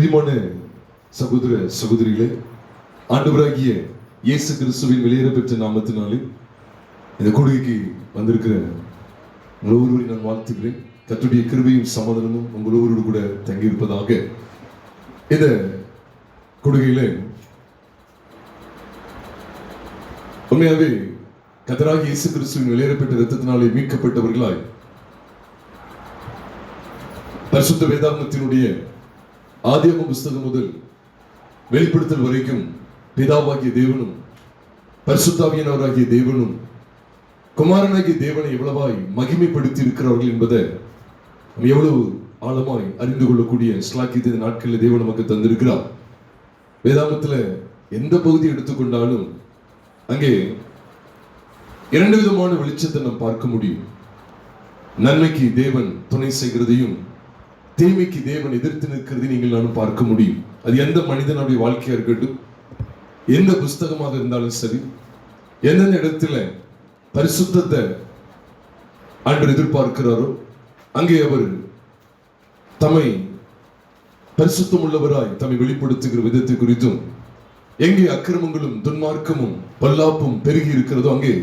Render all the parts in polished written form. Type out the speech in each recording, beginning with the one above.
பிரியமான சகோதர சகோதரிகளே, ஆண்டவராகிய இயேசு கிறிஸ்துவின் வெளியேற பெற்ற நாமத்தினாலே இந்த கொடுகைக்கு வந்திருக்கிற உங்கள் ஒவ்வொருவரை நான் வாழ்த்துகிறேன். கர்த்தருடைய கிருபையும் சமாதானமும் உங்கள் ஒவ்வொருவரோடு கூட தங்கியிருப்பதாக. இந்த கொடுகையில உண்மையாவே கர்த்தராகிய இயேசு கிறிஸ்துவின் வெளியேற பெற்ற இரத்தத்தினாலே மீட்கப்பட்டவர்களாய் பரிசுத்த வேதாகமத்தினுடைய ஆதியாகம புஸ்தகம் முதல் வெளிப்படுத்தல் வரைக்கும் பிதாவாகிய தேவனும் பரிசுத்தாவியானவராகிய தேவனும் குமாரனாகிய தேவனை எவ்வளவாய் மகிமைப்படுத்தி இருக்கிறார்கள் என்பதை எவ்வளவு ஆழமாய் அறிந்து கொள்ளக்கூடிய ஸ்லாக்கியத்தை நாட்களில் தேவன் நமக்கு தந்திருக்கிறார். வேதாகமத்தில் எந்த பகுதி எடுத்துக்கொண்டாலும் அங்கே இரண்டு விதமான வெளிச்சத்தை நாம் பார்க்க முடியும். நன்மைக்கு தேவன் துணை செய்கிறதையும் தீமைக்கு தேவன் எதிர்த்து நிற்கிறதை நீங்கள் நானும் பார்க்க முடியும். அது எந்த மனிதனுடைய வாழ்க்கையா இருக்கட்டும், எந்த புஸ்தகமாக இருந்தாலும் சரி, எந்தெந்த இடத்துல பரிசுத்தத்தை ஆண்டவர் எதிர்பார்க்கிறாரோ அங்கே அவர் தம்மை பரிசுத்தம் உள்ளவராய் தம்மை வெளிப்படுத்துகிற விதத்தை குறித்தும், எங்கே அக்கிரமங்களும் துன்மார்க்கமும் பல்லாப்பும் பெருகி இருக்கிறதோ அங்கே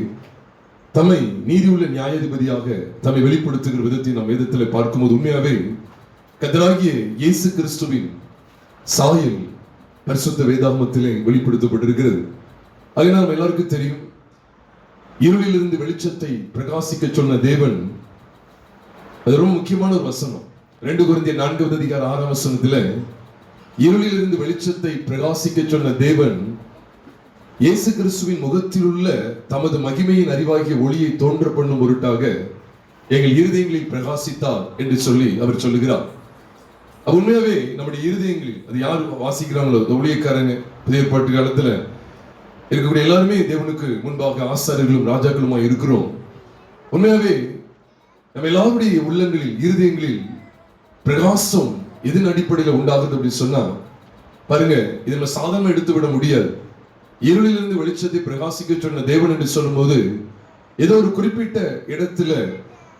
தம்மை நீதியுள்ள நியாயாதிபதியாக தம்மை வெளிப்படுத்துகிற விதத்தை நாம் வேதத்தில் பார்க்கும்போது உண்மையாவே கர்த்தராகிய இயேசு கிறிஸ்துவின் சாயல் பரிசுத்த வேதாகமத்திலே வெளிப்படுத்தப்பட்டிருக்கிறது. அதனால் நம்ம எல்லாருக்கும் தெரியும், இருளிலிருந்து வெளிச்சத்தை பிரகாசிக்க சொன்ன தேவன், அது ரொம்ப முக்கியமான ஒரு வசனம். 2 கொரிந்தியர் 4:6 இருளிலிருந்து வெளிச்சத்தை பிரகாசிக்க சொன்ன தேவன் இயேசு கிறிஸ்துவின் முகத்தில் உள்ள தமது மகிமையின் அறிவாகிய ஒளியை தோன்ற பண்ணும் பொருட்டாக எங்கள் இருதயங்களில் பிரகாசித்தார் என்று சொல்லி அவர் சொல்லுகிறார். உண்மையாவே நம்முடைய இருதயங்களில், அது யார் வாசிக்கிறாங்களோ, ஊழியக்காரங்க புதிய ஏற்பாட்டு காலத்துல இருக்கக்கூடிய எல்லாருமே தேவனுக்கு முன்பாக ஆசாரியர்களும் ராஜாக்களுமா இருக்கிறோம். உண்மையாவே நம்ம எல்லாருடைய உள்ளங்களில் இருதயங்களில் பிரகாசம் எதன் அடிப்படையில் உண்டாகுது அப்படின்னு சொன்னா பாருங்க, இது நம்ம சாதாரண எடுத்து விட முடியாது. இருளிலிருந்து வெளிச்சத்தை பிரகாசிக்க சொன்ன தேவன் என்று சொல்லும் போது ஏதோ ஒரு குறிப்பிட்ட இடத்துல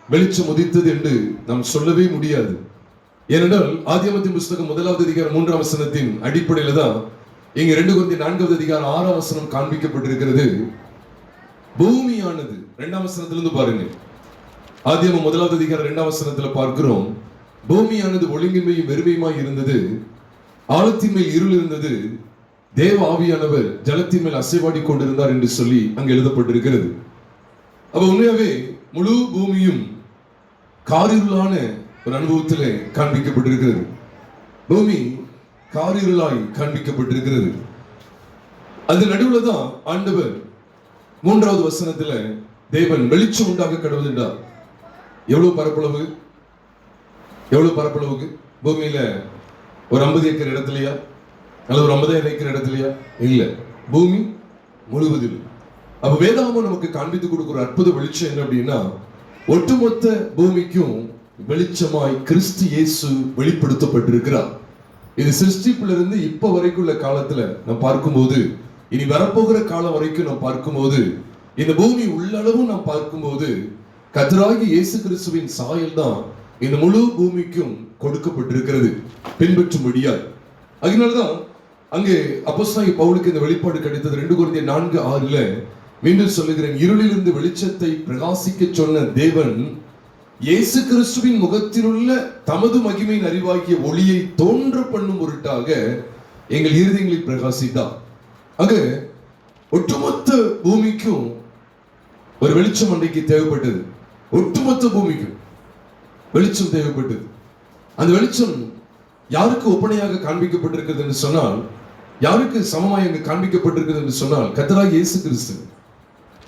வெளிச்சம் உதித்தது என்று நாம் சொல்லவே முடியாது. ஏனென்றால் ஆதியாகமத்தின் புஸ்தகம் 1:3 அடிப்படையில தான் இங்க 2 கொரிந்தியர் 4:6 காண்பிக்கப்பட்டிருக்கிறது. பூமியானது 2 பாருங்க, ஆதியாகமம் 1:2 பார்க்கிறோம், பூமியானது ஒழுங்கின்மையும் வெறுமையுமாய் இருந்தது, ஆழத்தின் மேல் இருள் இருந்தது, தேவ ஆவியானவர் ஜலத்தின் மேல் அசைவாடி கொண்டிருந்தார் என்று சொல்லி அங்கு எழுதப்பட்டிருக்கிறது. அப்ப உண்மையாவே முழு பூமியும் காரிருளான ஒரு அனுபவத்திலே காண்பிக்கப்பட்டிருக்கிறது. பூமி காரிருளாய் காண்பிக்கப்பட்டிருக்கிறது. அது நடுவில் தான் ஆண்டவர் 3வது வசனத்துல தேவன் வெளிச்சம் உண்டாக கடவுள் என்றார். எவ்வளவு பரப்பளவுக்கு பூமியில ஒரு 50 ஏக்கர் இடத்துலயா அல்லது ஒரு 50,000 ஏக்கர் இடத்துலயா? இல்ல, பூமி முழுவதில். அப்ப வேதாகமம் நமக்கு காண்பித்து கொடுக்கிற அற்புத வெளிச்சம் என்ன அப்படின்னா, ஒட்டுமொத்த பூமிக்கும் வெளிச்சமாய் கிறிஸ்து இயேசு வெளிப்படுத்தப்பட்டிருக்கிறார். இது சிருஷ்டிப்பிலிருந்து இப்ப வரைக்கும் உள்ள காலத்துல நாம் பார்க்கும்போது, இனி வரப்போகிற காலம் வரைக்கும் நாம் பார்க்கும்போது, இந்த பூமி உள்ளளவும் நாம் பார்க்கும்போது கர்த்தராகிய இயேசு கிறிஸ்துவின் சாயல் தான் இந்த முழு பூமிக்கும் கொடுக்கப்பட்டிருக்கிறது பின்பற்றும்படியாய். அதனால்தான் அங்கே அப்போஸ்தலனாகிய பவுலுக்கு இந்த வெளிப்பாடு கிடைத்தது. 2 கொரிந்தியர் 4:6 மீண்டும் சொல்லுகிறேன், இருளிலிருந்து வெளிச்சத்தை பிரகாசிக்க சொன்ன தேவன் இயேசு கிறிஸ்துவின் முகத்தில் உள்ள தமது மகிமையின் அறிவாகிய ஒளியை தோன்ற பண்ணும் பொருட்டாக எங்கள் இருதயங்களில் பிரகாசித்தார். ஆக ஒட்டுமொத்த பூமிக்கும் ஒரு வெளிச்சம் அன்றைக்கு தேவைப்பட்டது. ஒட்டுமொத்த பூமிக்கும் வெளிச்சம் தேவைப்பட்டது. அந்த வெளிச்சம் யாருக்கு ஒப்பனையாக காண்பிக்கப்பட்டிருக்கிறது என்று சொன்னால், யாருக்கு சமமாய் அங்கு காண்பிக்கப்பட்டிருக்கிறது என்று சொன்னால் கர்த்தராகிய இயேசு கிறிஸ்து.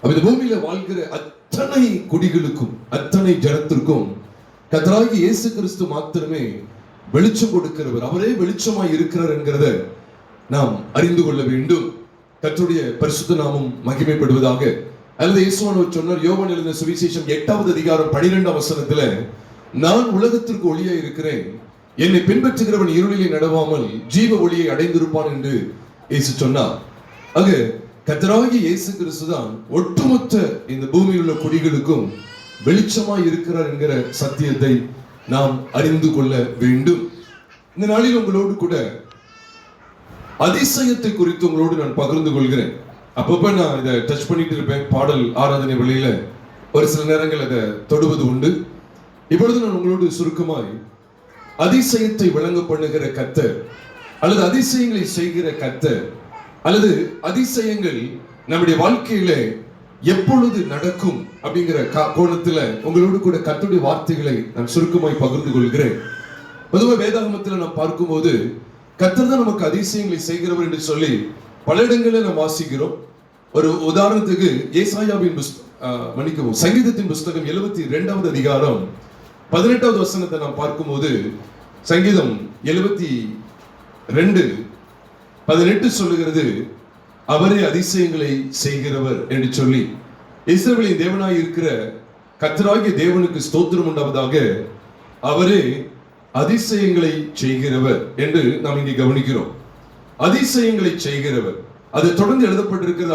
இந்த பூமியில வாழ்கிற அத்தனை குடிகளுக்கும் அத்தனை ஜனத்திற்கும் கர்த்தராகிய இயேசு கிறிஸ்து மாத்திரமே வெளிச்சம் கொடுக்கிறவர். அவரே வெளிச்சமாய் இருக்கிறார் என்கிறத நாம் அறிந்து கொள்ள வேண்டும். கர்த்தருடைய பரிசுத்த நாமம் மகிமைப்படுவதாக. அல்லது இயேசுவானவர் சொன்னார், யோவான் எழுதின சுவிசேஷம் 8:12 நான் உலகத்திற்கு ஒளியா இருக்கிறேன், என்னை பின்பற்றுகிறவன் இருளிலே நடவாமல் ஜீவ ஒளியை அடைந்திருப்பான் என்று இயேசு சொன்னார். ஆக கர்த்தராகிய இயேசு கிறிஸ்து தான் ஒட்டுமொத்த இந்த பூமியில் உள்ள குடிகளுக்கும் வெளிச்சமாய் இருக்கிறார் என்கிற சத்தியத்தை நாம் அறிந்து கொள்ள வேண்டும். இந்த நாளில் உங்களோடு கூட அதிசயத்தை குறித்து உங்களோடு நான் பகிர்ந்து கொள்கிறேன். அப்பப்ப நான் இதை டச் பண்ணிட்டு இருப்பேன். பாடல் ஆராதனை வழியில ஒரு சில நேரங்கள் அதை தொடுவது உண்டு. இப்பொழுது நான் உங்களோடு சுருக்கமாய் அதிசயத்தை விளங்க பண்ணுகிற கர்த்தர், அல்லது அதிசயங்களை செய்கிற கர்த்தர், அல்லது அதிசயங்கள் நம்முடைய வாழ்க்கையில எப்பொழுது நடக்கும் அப்படிங்கிற கோணத்துல உங்களோடு கூட கர்த்தருடைய வார்த்தைகளை நான் சுருக்கமாய் பகிர்ந்து கொள்கிறேன். பொதுவாக வேதாகமத்தில் நாம் பார்க்கும்போது கர்த்தர் தான் நமக்கு அதிசயங்களை செய்கிறவர் என்று சொல்லி பல இடங்களில் நாம் வாசிக்கிறோம். ஒரு உதாரணத்துக்கு ஏசாயாவின் சங்கீதத்தின் புஸ்தகம் 72வது அதிகாரம் 18வது வசனத்தை நாம் பார்க்கும்போது, சங்கீதம் 72:18 சொல்லுகிறது, அவரே அதிசயங்களை செய்கிறவர் என்று சொல்லி. இஸ்ரவேலின் தேவனாய் இருக்கிற கர்த்தராகிய தேவனுக்கு ஸ்தோத்திரம் உண்டாவதாக, அவரே அதிசயங்களை செய்கிறவர் என்று நாம் இங்கே கவனிக்கிறோம். அதிசயங்களை செய்கிறவர், அது தொடர்ந்து எழுதப்பட்டிருக்கிறது.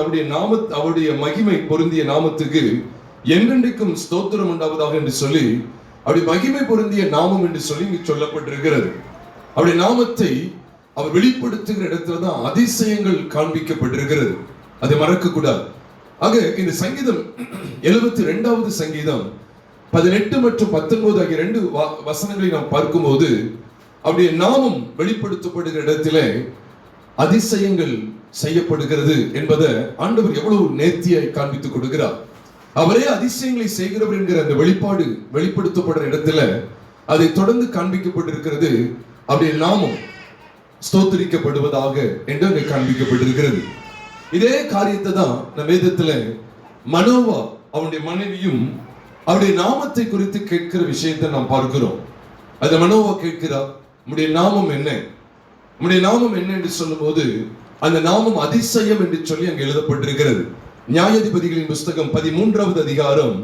அவருடைய மகிமை பொருந்திய நாமத்துக்கு என்றென்றைக்கும் ஸ்தோத்திரம் உண்டாவதாக என்று சொல்லி, அவருடைய மகிமை பொருந்திய நாமம் என்று சொல்லி இங்கு சொல்லப்பட்டிருக்கிறது. அவருடைய நாமத்தை அவர் வெளிப்படுத்துகிற இடத்துலதான் அதிசயங்கள் காண்பிக்கப்பட்டிருக்கிறது. அதை மறக்க கூடாது. ஆக இந்த சங்கீதம் 72வது சங்கீதம் 18 மற்றும் 19 ஆகிய 2 வசனங்களை நாம் பார்க்கும்போது, அவருடைய நாமம் வெளிப்படுத்தப்படுகிற இடத்திலே அதிசயங்கள் செய்யப்படுகிறது என்பதை ஆண்டவர் எவ்வளவு நேர்த்தியாய் காண்பித்துக் கொடுக்கிறார். அவரே அதிசயங்களை செய்கிறவர் என்கிற அந்த வெளிப்பாடு வெளிப்படுத்தப்படுற இடத்துல அதை தொடர்ந்து காண்பிக்கப்பட்டிருக்கிறது. அவருடைய நாமம் ஸ்தோத்திரிக்கப்படுவதாக என்று அங்கே காண்பிக்கப்பட்டிருக்கிறது. இதே காரியத்தை தான் நம் வேதத்துல மனோவா அவனுடைய மனைவியும் அவருடைய நாமத்தை குறித்து கேட்கிற விஷயத்தை நாம் பார்க்கிறோம். அந்த மனோவா கேட்கிறார், உம்முடைய நாமம் என்ன? உம்முடைய நாமம் என்ன என்று சொல்லும் போது அந்த நாமம் அதிசயம் என்று சொல்லி அங்கு எழுதப்பட்டிருக்கிறது. நியாயாதிபதிகளின் புஸ்தகம் 13வது அதிகாரம்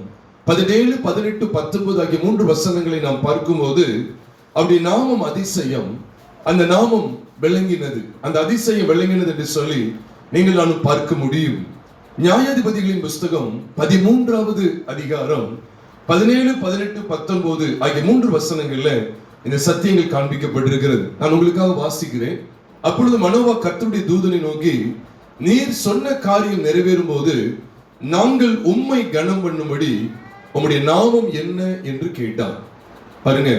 17, 18, 19 ஆகிய 3 வசனங்களை நாம் பார்க்கும்போது, அவருடைய நாமம் அதிசயம், அந்த நாமம் விளங்கினது, அந்த அதிசயம் விளங்கினது என்று சொல்லி நீங்கள் நானும் பார்க்க முடியும். நியாயாதிபதிகளின் புஸ்தகம் 13வது அதிகாரம் 17, 18, 19 ஆகிய 3 வசனங்கள்ல இந்த சத்தியங்கள் காண்பிக்கப்பட்டிருக்கிறது. நான் உங்களுக்காக வாசிக்கிறேன். அப்பொழுது மனோவா கர்த்தருடைய தூதனை நோக்கி, நீர் சொன்ன காரியம் நிறைவேறும் போது நாங்கள் உம்மை கனம் பண்ணும்படி உம்முடைய நாமம் என்ன என்று கேட்டார். பாருங்க,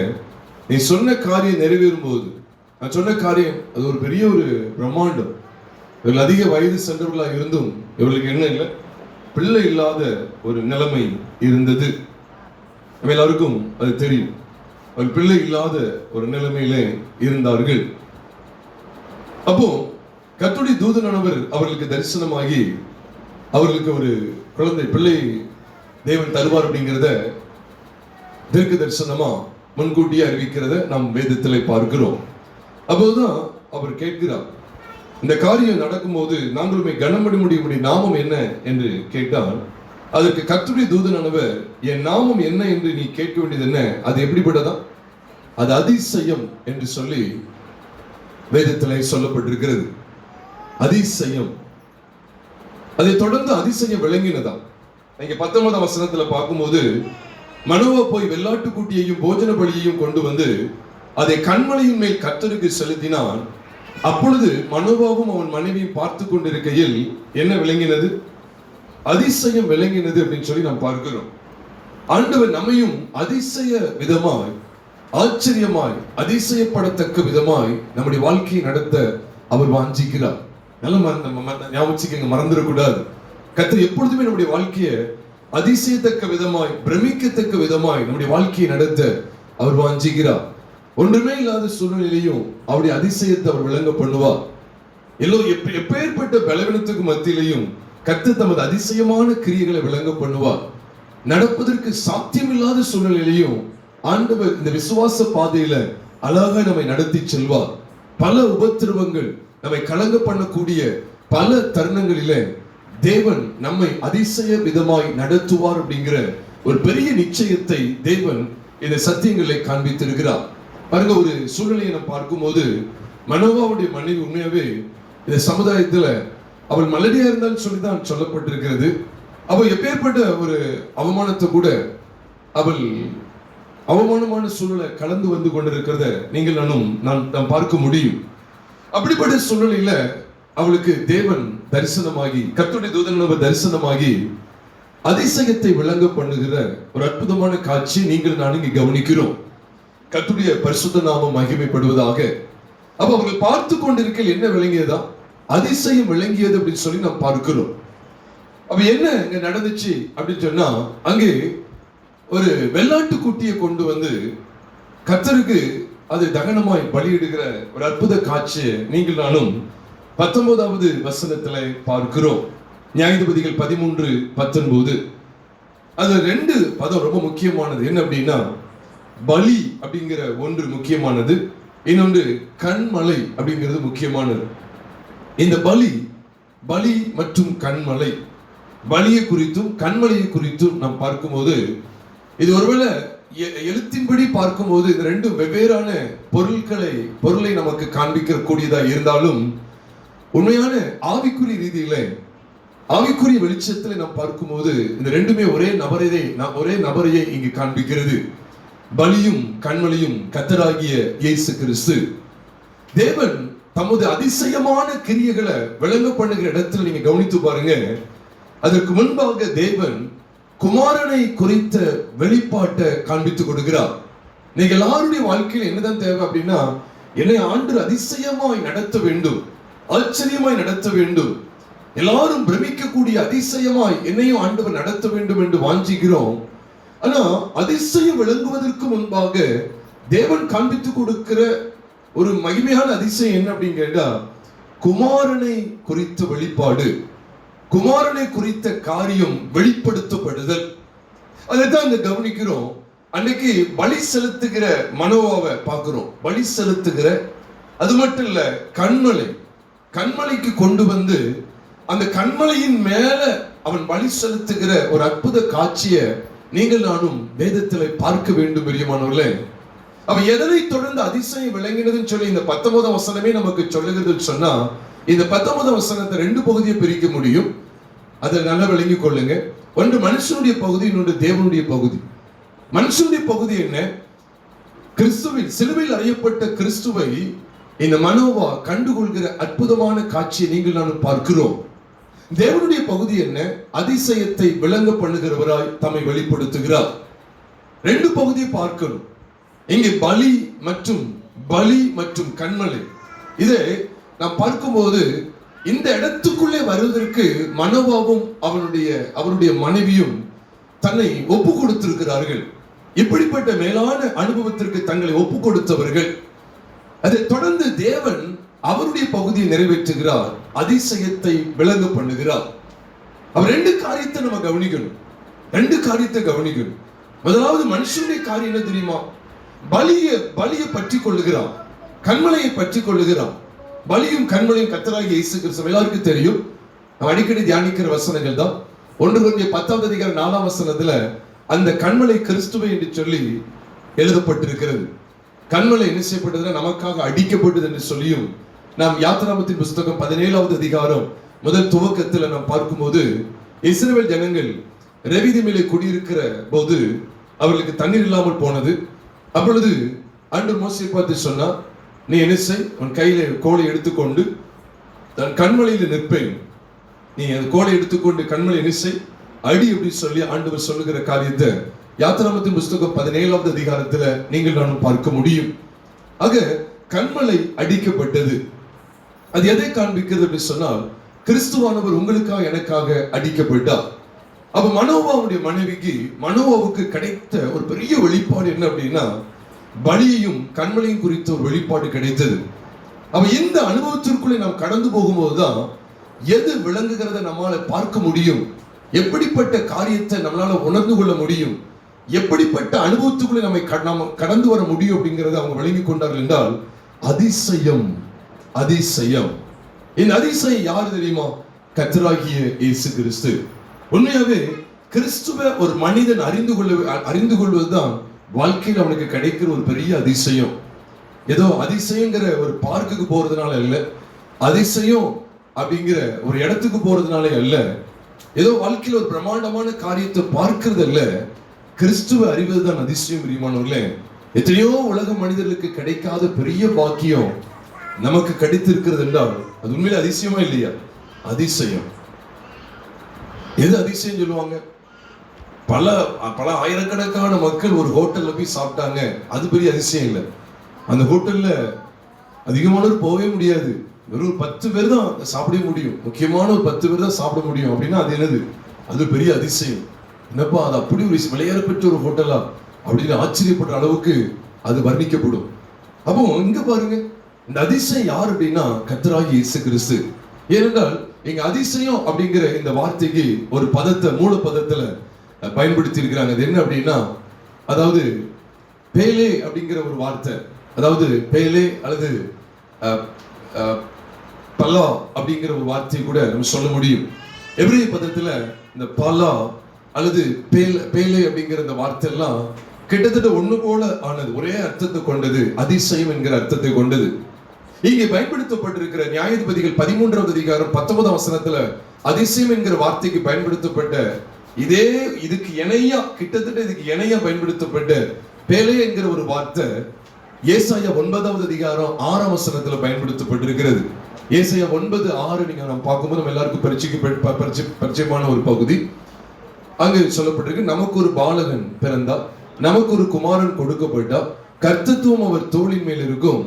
நீ சொன்ன காரியம் நிறைவேறும் போது, நான் சொன்ன காரியம் அது ஒரு பெரிய ஒரு பிரம்மாண்டம். இவர்கள் அதிக வயது சென்றவர்களாக இருந்தும் இவர்களுக்கு என்ன இல்லை, பிள்ளை இல்லாத ஒரு நிலைமை இருந்தது. எல்லாருக்கும் அது தெரியும். அவர் பிள்ளை இல்லாத ஒரு நிலைமையிலே இருந்தார்கள். அப்போ கர்த்தருடைய தூதனானவர் அவர்களுக்கு தரிசனமாகி அவர்களுக்கு ஒரு குழந்தை பிள்ளை தேவன் தருவார் அப்படிங்கிறத தீர்க்க தரிசனமா முன்கூட்டியே அறிவிக்கிறத நாம் வேதத்திலே பார்க்கிறோம். அப்போதுதான் அவர் கேட்கிறார், இந்த காரியம் நடக்கும்போது நாங்களுமே கனமடி முடிய நாமம் என்ன என்று கேட்டால், அதற்கு கர்த்தருடைய தூதனானவர், என் நாமம் என்ன என்று நீ கேட்க வேண்டியது என்ன? அது எப்படிப்பட்டதா? அது அதிசயம் என்று சொல்லி வேதத்திலே சொல்லப்பட்டிருக்கிறது. அதிசயம். அதை தொடர்ந்து அதிசயம் விளங்கினதா. நீங்க 19ஆம் வசனத்துல பார்க்கும்போது, மனோவா போய் வெள்ளாட்டுக்குட்டியையும் போஜன பலியையும் கொண்டு வந்து அதை கண்மலையின் மேல் கர்த்தருக்கு செலுத்தினான். அப்பொழுது மனோவாவும் அவன் மனைவியும் பார்த்து கொண்டிருக்கையில் என்ன விளங்கினது? அதிசயம் விளங்கினது அப்படின்னு சொல்லி நாம் பார்க்கிறோம். ஆண்டவர் நம்மையும் அதிசய விதமாய், ஆச்சரியமாய், அதிசயப்படத்தக்க விதமாய் நம்முடைய வாழ்க்கையை நடத்த அவர் வாஞ்சிக்கிறார். நல்ல ஞாபகம் மறந்துடக்கூடாது. கர்த்தர் எப்பொழுதுமே நம்முடைய வாழ்க்கையை அதிசயத்தக்க விதமாய், பிரமிக்கத்தக்க விதமாய் நம்முடைய வாழ்க்கையை நடத்த அவர் வாஞ்சிக்கிறார். ஒன்றுமே இல்லாத சூழ்நிலையும் அவருடைய அதிசயத்தை அவர் விளங்க பண்ணுவார். எப்பேற்பட்ட பலவீனத்துக்கு மத்தியிலையும் கர்த்தர் தமது அதிசயமான கிரியைகளை விளங்க பண்ணுவார். நடப்பதற்கு சாத்தியமில்லாத சூழ்நிலையிலையும் ஆண்டவர் இந்த விசுவாச பாதையில அழகா நம்மை நடத்தி செல்வார். பல உபத்திரவங்கள் நம்மை கலங்க பண்ணக்கூடிய பல தருணங்களிலே தேவன் நம்மை அதிசய விதமாய் நடத்துவார் அப்படிங்கிற ஒரு பெரிய நிச்சயத்தை தேவன் இந்த சத்தியங்களை காண்பித்திருக்கிறார். பாருங்க, ஒரு சூழ்நிலையை நம்ம பார்க்கும்போது, மனோவாவுடைய மனைவி உண்மையாவே இந்த சமுதாயத்துல அவள் மலடியா இருந்தாலும் சொல்லிதான் சொல்லப்பட்டிருக்கிறது. அவள் எப்பேற்பட்ட ஒரு அவமானத்தை கூட அவள் அவமானமான சூழ்நிலை கலந்து வந்து கொண்டிருக்கிறத நீங்கள் நாம் பார்க்க முடியும். அப்படிப்பட்ட சூழ்நிலையில அவளுக்கு தேவன் தரிசனமாகி, கர்த்தருடைய தூதன் தரிசனமாகி அதிசயத்தை விளங்க பண்ணுகிற ஒரு அற்புதமான காட்சி நீங்கள் நான் இங்கே கவனிக்கிறோம். கர்த்தருடைய பரிசுத்த நாமம் மகிமைப்படுவதாக. அப்ப அவர்கள் பார்த்து கொண்டிருக்க என்ன விளங்கியதா? அதிசயம் விளங்கியது அப்படின்னு சொல்லி நாம் பார்க்கிறோம். அப்ப என்ன இங்க நடந்துச்சு அப்படின்னு சொன்னா, அங்கே ஒரு வெள்ளாட்டு குட்டியை கொண்டு வந்து கர்த்தருக்கு அது தகனமாய் பலியிடுகிற ஒரு அற்புத காட்சியை நீங்கள் நானும் 19வது வசனத்துல பார்க்கிறோம். நியாயாதிபதிகள் 13:19. அது 2 பதம் ரொம்ப முக்கியமானது. என்ன அப்படின்னா, பலி அப்படிங்கிற ஒன்று முக்கியமானது, இன்னொன்று கண்மலை அப்படிங்கிறது முக்கியமானது. இந்த பலி மற்றும் கண்மலை, பலியை குறித்தும் கண்மலையை குறித்தும் நாம் பார்க்கும்போது, இது ஒருவேளை எழுத்தின்படி பார்க்கும்போது இந்த ரெண்டும் வெவ்வேறான பொருளை நமக்கு காண்பிக்க கூடியதா இருந்தாலும், உண்மையான ஆவிக்குரிய ரீதியில, ஆவிக்குரிய வெளிச்சத்தில் நாம் பார்க்கும்போது இந்த ரெண்டுமே ஒரே நபரையே இங்கு காண்பிக்கிறது. பலியும் கண்மலையும் கர்த்தராகிய இயேசு கிறிஸ்து. தேவன் தமது அதிசயமான கிரியைகளை விளங்க பண்ணுகிற இடத்துல நீங்க கவனித்து பாருங்க. அதற்கு முன்பாக தேவன் குமாரனை குறித்த வெளிப்பாட்டை காண்பித்துக் கொடுக்கிறார். நீங்க எல்லாருடைய வாழ்க்கையில் என்னதான் தேவை அப்படின்னா, என்னை ஆண்டு அதிசயமாய் நடத்த வேண்டும், ஆச்சரியமாய் நடத்த வேண்டும், எல்லாரும் பிரமிக்கக்கூடிய அதிசயமாய் என்னையும் ஆண்டவர் நடத்த வேண்டும் என்று வாஞ்சிக்கிறோம். ஆனா அதிசயம் விளங்குவதற்கு முன்பாக தேவன் காண்பித்துக் கொடுக்கிற ஒரு மகிமையான அதிசயம் என்ன அப்படின்னு கேட்டா, குமாரனை குறித்த வெளிப்பாடு, குமாரனை குறித்த காரியம் வெளிப்படுத்தப்படுதல். அதைத்தான் இங்க கவனிக்கிறோம். அன்னைக்கு பலி செலுத்துகிற மனோவாவை பார்க்கிறோம். பலி செலுத்துகிற, அது மட்டும் இல்ல, கண்மலைக்கு கொண்டு வந்து அந்த கண்மலையின் மேல அவன் பலி செலுத்துகிற ஒரு அற்புத காட்சியை நீங்கள் நானும் வேதத்தில் பார்க்க வேண்டும் பிரியமானவர்களே. அவ எதனை தொடர்ந்து அதிசயம் விளங்கினதுன்னு சொல்லி இந்த 19ஆம் வசனமே நமக்கு சொல்லுகிறது சொன்னா, இந்த 19ஆம் வசனத்தை 2 பகுதியை பிரிக்க முடியும். அதை நல்லா விளங்கி கொள்ளுங்க. ஒன்று மனுஷனுடைய பகுதி, இன்னொன்று தேவனுடைய பகுதி. மனுஷனுடைய பகுதி என்ன? கிறிஸ்துவில் சிலுவையில் அறையப்பட்ட கிறிஸ்துவை இந்த மனோவா கண்டுகொள்கிற அற்புதமான காட்சியை நீங்கள் நானும் பார்க்கிறோம். தேவனுடைய பகுதி என்ன? அதிசயத்தை விளங்க பண்ணுகிறவராய் தம்மை வெளிப்படுத்துகிறார். 2 பகுதியை பார்க்கணும். இங்கே பலி மற்றும் கண்மலை, இதை நாம் பார்க்கும்போது இந்த இடத்துக்குள்ளே வருவதற்கு மனோவாவும் அவருடைய மனைவியும் தன்னை ஒப்பு கொடுத்திருக்கிறார்கள். இப்படிப்பட்ட மேலான அனுபவத்திற்கு தங்களை ஒப்பு கொடுத்தவர்கள். அதை தொடர்ந்து தேவன் அவருடைய பகுதியை நிறைவேற்றுகிறார், அதிசயத்தை விளங்க பண்ணுகிறார். அவர் 2 காரியத்தை நம்ம கவனிக்கணும். 2 காரியத்தை கவனிக்கணும். முதலாவது மனுஷனுடைய காரியம் என்ன தெரியுமா? பலியை பற்றி கொள்ளுகிறான், கண்மலையை பற்றி கொள்ளுகிறான். பலியும் கண்மலையும் கர்த்தராகிய இயேசு கிறிஸ்து எல்லாருக்கும் தெரியும். நம்ம அடிக்கடி தியானிக்கிற வசனங்கள் தான். 1 கொரிந்தியர் 10வது அதிகாரம் 4ஆம் வசனத்துல அந்த கண்மலை கிறிஸ்துவை என்று சொல்லி எழுதப்பட்டிருக்கிறது. கண்மலை என்ன செய்யப்பட்டதுன்னா நமக்காக அடிக்கப்பட்டது என்று சொல்லியும் நாம் யாத்திராகமத்தின் புஸ்தகம் 17வது அதிகாரம் முதல் துவக்கத்தில் நாம் பார்க்கும்போது, இஸ்ரவேல் ஜனங்கள் ரெவிதீமிலே குடியிருக்கிற போது அவர்களுக்கு தண்ணீர் இல்லாமல் போனது. அப்பொழுது ஆண்டவர் மோசேயை பார்த்து சொன்னா, நீ என்ன செய், உன் கையில கோலை எடுத்துக்கொண்டு தன் கண்மலையில் நிற்பேன், நீ அந்த கோலை எடுத்துக்கொண்டு கண்மலை என்ன செய், அடி அப்படின்னு சொல்லி ஆண்டவர் சொல்லுகிற காரியத்தை யாத்திராகமத்தின் புஸ்தகம் 17வது அதிகாரத்துல நீங்கள் நானும் பார்க்க முடியும். ஆக கண்மலை அடிக்கப்பட்டது. அது எதை காண்பிக்கிறது அப்படின்னு சொன்னால், கிறிஸ்துவானவர் உங்களுக்காக எனக்காக அடிக்கப்பட்டார். அப்ப மனோவாவுக்கு கிடைத்த ஒரு பெரிய வெளிப்பாடு என்ன அப்படின்னா, பலியையும் கண்மலையும் குறித்த ஒரு வெளிப்பாடு கிடைத்தது. அப்ப இந்த அனுபவத்திற்குள்ளே நாம் கடந்து போகும்போதுதான் எது விளங்குகிறத நம்மளால பார்க்க முடியும், எப்படிப்பட்ட காரியத்தை நம்மளால உணர்ந்து கொள்ள முடியும், எப்படிப்பட்ட அனுபவத்துக்குள்ளே நம்ம கடந்து வர முடியும் அப்படிங்கறத அவங்க விளங்கி கொண்டார்கள் என்றால், அதிசயம். இந்த அதிசயம் யாரு தெரியுமா? கர்த்தராகிய இயேசு கிறிஸ்து. உண்மையாவே கிறிஸ்துவை ஒரு மனிதன் அறிந்து கொள்வதுதான் வாழ்க்கையில் அவனுக்கு கிடைக்கிற ஒரு பெரிய அதிசயம். ஏதோ அதிசயங்கிற ஒரு பார்க்குக்கு போறதுனால அல்ல, அதிசயம் அப்படிங்கிற ஒரு இடத்துக்கு போறதுனால அல்ல, ஏதோ வாழ்க்கையில் ஒரு பிரம்மாண்டமான காரியத்தை பார்க்கிறது அல்ல. கிறிஸ்துவ அறிவதுதான் அதிசயம் பிரியமானவர்களே. எத்தனையோ உலக மனிதர்களுக்கு கிடைக்காத பெரிய பாக்கியம் நமக்கு கிடைத்திருக்கிறது என்றால் அது உண்மையிலே அதிசயமா இல்லையா? அதிசயம். எது அதிசயம் சொல்லுவாங்க? பல பல ஆயிரக்கணக்கான மக்கள் ஒரு ஹோட்டல்ல போய் சாப்பிட்டாங்க, அது பெரிய அதிசயம் இல்லை. அந்த ஹோட்டல்ல அதிகமானவர் போகவே முடியாது, வெறும் 10 பேர் தான் சாப்பிட முடியும், முக்கியமான ஒரு 10 பேர் தான் சாப்பிட முடியும் அப்படின்னா அது என்னது? அது பெரிய அதிசயம். என்னப்பா அது அப்படி ஒரு விலையேற பெற்ற ஒரு ஹோட்டலா அப்படின்னு ஆச்சரியப்படுற அளவுக்கு அது வர்ணிக்கப்படும். அப்போ இங்க பாருங்க, இந்த அதிசயம் யார் அப்படின்னா கர்த்தராகிய இயேசு கிறிஸ்து. ஏனென்றால் இங்க அதிசயம் அப்படிங்கிற இந்த வார்த்தைக்கு ஒரு பதத்தை மூல பதத்துல பயன்படுத்தி இருக்கிறாங்க. அது என்ன அப்படின்னா, அதாவது பேலே அப்படிங்கிற ஒரு வார்த்தை, அதாவது பேலே அல்லது பல்லா அப்படிங்கிற ஒரு வார்த்தையை கூட நம்ம சொல்ல முடியும். எபிரேய பதத்துல இந்த பல்லா அல்லது பேலே அப்படிங்கிற இந்த வார்த்தை எல்லாம் கிட்டத்தட்ட ஒண்ணு போல ஆனது, ஒரே அர்த்தத்தை கொண்டது, அதிசயம் என்கிற அர்த்தத்தை கொண்டது. இங்கே பயன்படுத்தப்பட்டிருக்கிற நியாயாதிபதிகள் 13வது அதிகாரம் 19ஆம் வசனத்துல அதிசயம் என்கிற வார்த்தைக்கு பயன்படுத்தப்பட்ட இதுக்கு இணையா, கிட்டத்தட்ட இதுக்கு இணையா பயன்படுத்தப்பட்ட பேலே என்கிற ஒரு வார்த்தை ஏசாயா 9வது அதிகாரம் 6ஆம் வசனத்துல பயன்படுத்தப்பட்டிருக்கிறது. ஏசாயா 9:6 நீங்க நம்ம பார்க்கும்போது நம்ம எல்லாருக்கும் பரிச்சயமான ஒரு பகுதி. அங்கு சொல்லப்பட்டிருக்கு, நமக்கு ஒரு பாலகன் பிறந்தா, நமக்கு ஒரு குமாரன் கொடுக்கப்பட்டா, கர்த்தத்துவம் அவர் தோளின் மேல் இருக்கும்,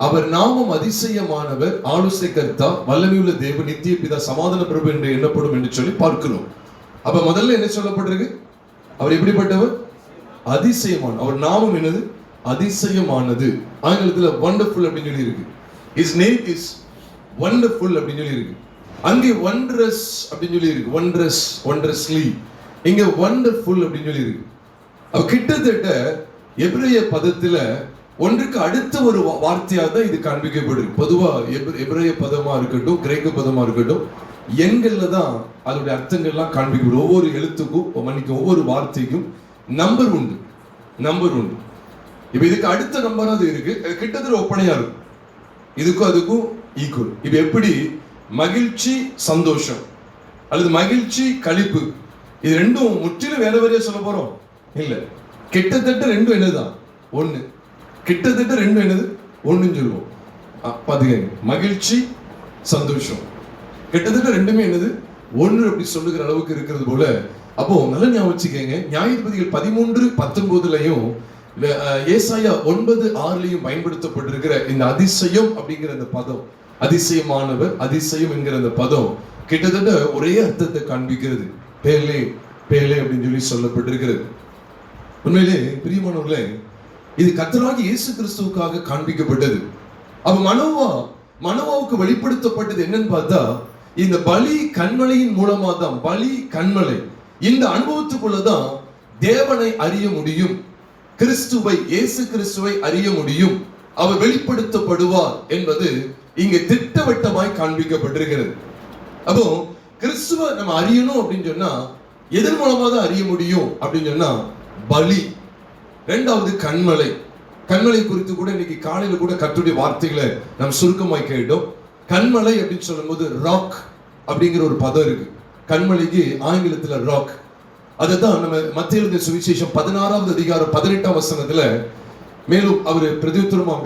அவர் நாமம் அதிசயமானவர், ஆலோசனை கர்த்தா, வல்லமையுள்ள தேவன், நித்திய பிதா, சமாதான பிரபு என்று எண்ணப்படும் என்று சொல்லி பார்க்கிறோம். அப்ப முதல்ல என்ன சொல்லப்பட்டிருக்கு? அவர் எப்படிப்பட்டவர்? அதிசயமான. அவர் நாமம் என்னது? அதிசயமானது. ஆங்கிலத்துல வண்டர்ஃபுல் அப்படின்னு சொல்லி இருக்கு. His name is wonderful அப்படின்னு சொல்லி இருக்கு. அங்கே wondrous அப்படின்னு சொல்லி இருக்கு. wondrously. இங்க வண்டர்ஃபுல் அப்படின்னு சொல்லி இருக்கு. அப்ப கிட்டத்தட்ட எபிரேய பதத்துல ஒன்றுக்கு அடுத்த ஒரு வார்த்தையாக தான் இது காண்பிக்கப்படுது. பொதுவா எபிரேய பதமா இருக்கட்டும், கிரேக்க பதமா இருக்கட்டும், எண்கள்ல தான் அதோடைய அர்த்தங்கள்லாம் காண்பிக்கப்படும். ஒவ்வொரு எழுத்துக்கும் ஒவ்வொரு வார்த்தைக்கும் நம்பர் உண்டு. இப்ப இதுக்கு அடுத்த நம்பரா அது இருக்கு, கிட்டத்தட்ட ஒப்பனையா இருக்கும். இதுக்கும் அதுக்கும் ஈக்குவல். இப்ப எப்படி மகிழ்ச்சி சந்தோஷம் அல்லது மகிழ்ச்சி களிப்பு, இது ரெண்டும் முற்றிலும் வேற வேறையா சொல்ல போறோம் இல்ல. கிட்டத்தட்ட ரெண்டும் என்னதுதான்? ஒண்ணு. கிட்டத்தட்ட ரெண்டும் என்னது? ஒண்ணுன்னு சொல்லுவோம். பாத்துக்கங்க, மகிழ்ச்சி சந்தோஷம் கிட்டத்தட்ட ரெண்டுமே என்னது? ஒன்று அப்படி சொல்லுகிற அளவுக்கு இருக்கிறது போல. அப்போ நல்ல ஞாபகம் வச்சுக்கங்க, நியாயாதிபதிகள் 13:19 ஏசாயா 9:6 பயன்படுத்தப்பட்டிருக்கிற இந்த அதிசயம் அப்படிங்கிற அந்த பதம், அதிசயமானவர், அதிசயம் என்கிற அந்த பதம் கிட்டத்தட்ட ஒரே அர்த்தத்தை காண்பிக்கிறது. பேலே பேலே அப்படின்னு சொல்லி சொல்லப்பட்டிருக்கிறது. உண்மையிலே பிரியமானவர்களே, இது கர்த்தராகிய இயேசு கிறிஸ்துவுக்காக காண்பிக்கப்பட்டது. அப்ப மனோவாவுக்கு வெளிப்படுத்தப்பட்டது என்னன்னு பார்த்தா, இந்த பலி கன்மலையின் மூலமா தான், பலி கன்மலை இந்த அனுபவத்துக்குள்ளதான் தேவனை அறிய முடியும், கிறிஸ்துவை, இயேசு கிறிஸ்துவை அறிய முடியும், அவர் வெளிப்படுத்தப்படுவார் என்பது இங்கே திட்டவட்டமாய் காண்பிக்கப்பட்டிருக்கிறது. அப்போ கிறிஸ்துவ நம்ம அறியணும் அப்படின்னு சொன்னா எதன் மூலமா தான் அறிய முடியும் அப்படின்னு சொன்னா பலி. இரண்டாவது கன்மலை. கன்மலை குறித்து கூட இன்னைக்கு காலையில கூட கர்த்தருடைய வார்த்தைகளை நாம் சுருக்கமாய் கேட்டோம். கன்மலை அப்படின்னு சொல்லும்போது ராக் அப்படிங்கிற ஒரு பதம் இருக்கு. கன்மலைக்கு ஆங்கிலத்துல ராக். அதுதான் நம்ம மத்திய எழுதின சுவிசேஷம் 16வது அதிகாரம் 18ஆம் வசனத்துல மேலும் அவர் பிரதியுத்தரமா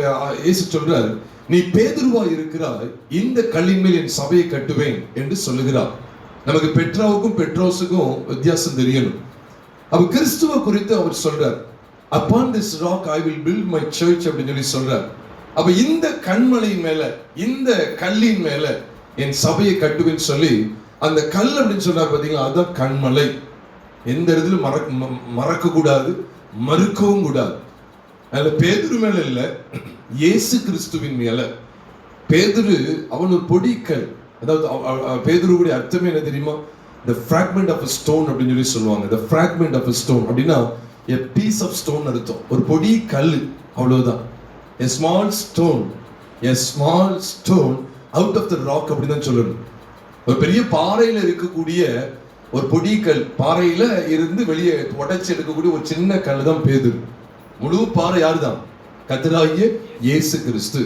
இயேசு சொல்றார், நீ பேதுருவா இருக்கிறாய், இந்த கல்லின் மேல் என் சபையை கட்டுவேன் என்று சொல்லுகிறார். நமக்கு பெட்ராவுக்கும் பெட்ரோஸுக்கும் வித்தியாசம் தெரியணும். அப்ப கிறிஸ்துவ குறித்து அவர் சொல்றார், upon this rock I will build my church அப்படின்னு சொல்லி சொல்றார். அப்ப இந்த கன்மலையின் மேல, இந்த கல்லின் மேல என் சபையை கட்டுவேன்னு சொல்லி அந்த கல் அப்படின்னு சொன்னார் பாத்தீங்களா, அதுதான் கன்மலை. எந்த இடத்துல மறக்க கூடாது, மறுக்கவும் கூடாது. அதுல பேதுரு மேல இல்ல, இயேசு கிறிஸ்துவின் மேல. பேதுரு அவன் ஒரு பொடிக்கல். அதாவது பேதுருவுடைய அர்த்தமே என்ன தெரியுமா? the fragment of a stone அப்படின்னு சொல்லி சொல்லுவாங்க. the fragment of a stone அப்படின்னா a piece of stone அர்த்தம். ஒரு பொடி கல், அவ்வளவுதான். a small stone out of the rock அப்படின்னு தான் சொல்லணும். ஒரு பெரிய பாறையில இருக்கக்கூடிய ஒரு பொடி கல், பாறையில இருந்து வெளியே உடைச்சு எடுக்கக்கூடிய ஒரு சின்ன கல் தான் பேதுரு. முழு பாறை யாருதான்? கர்த்தராகிய இயேசு கிறிஸ்து.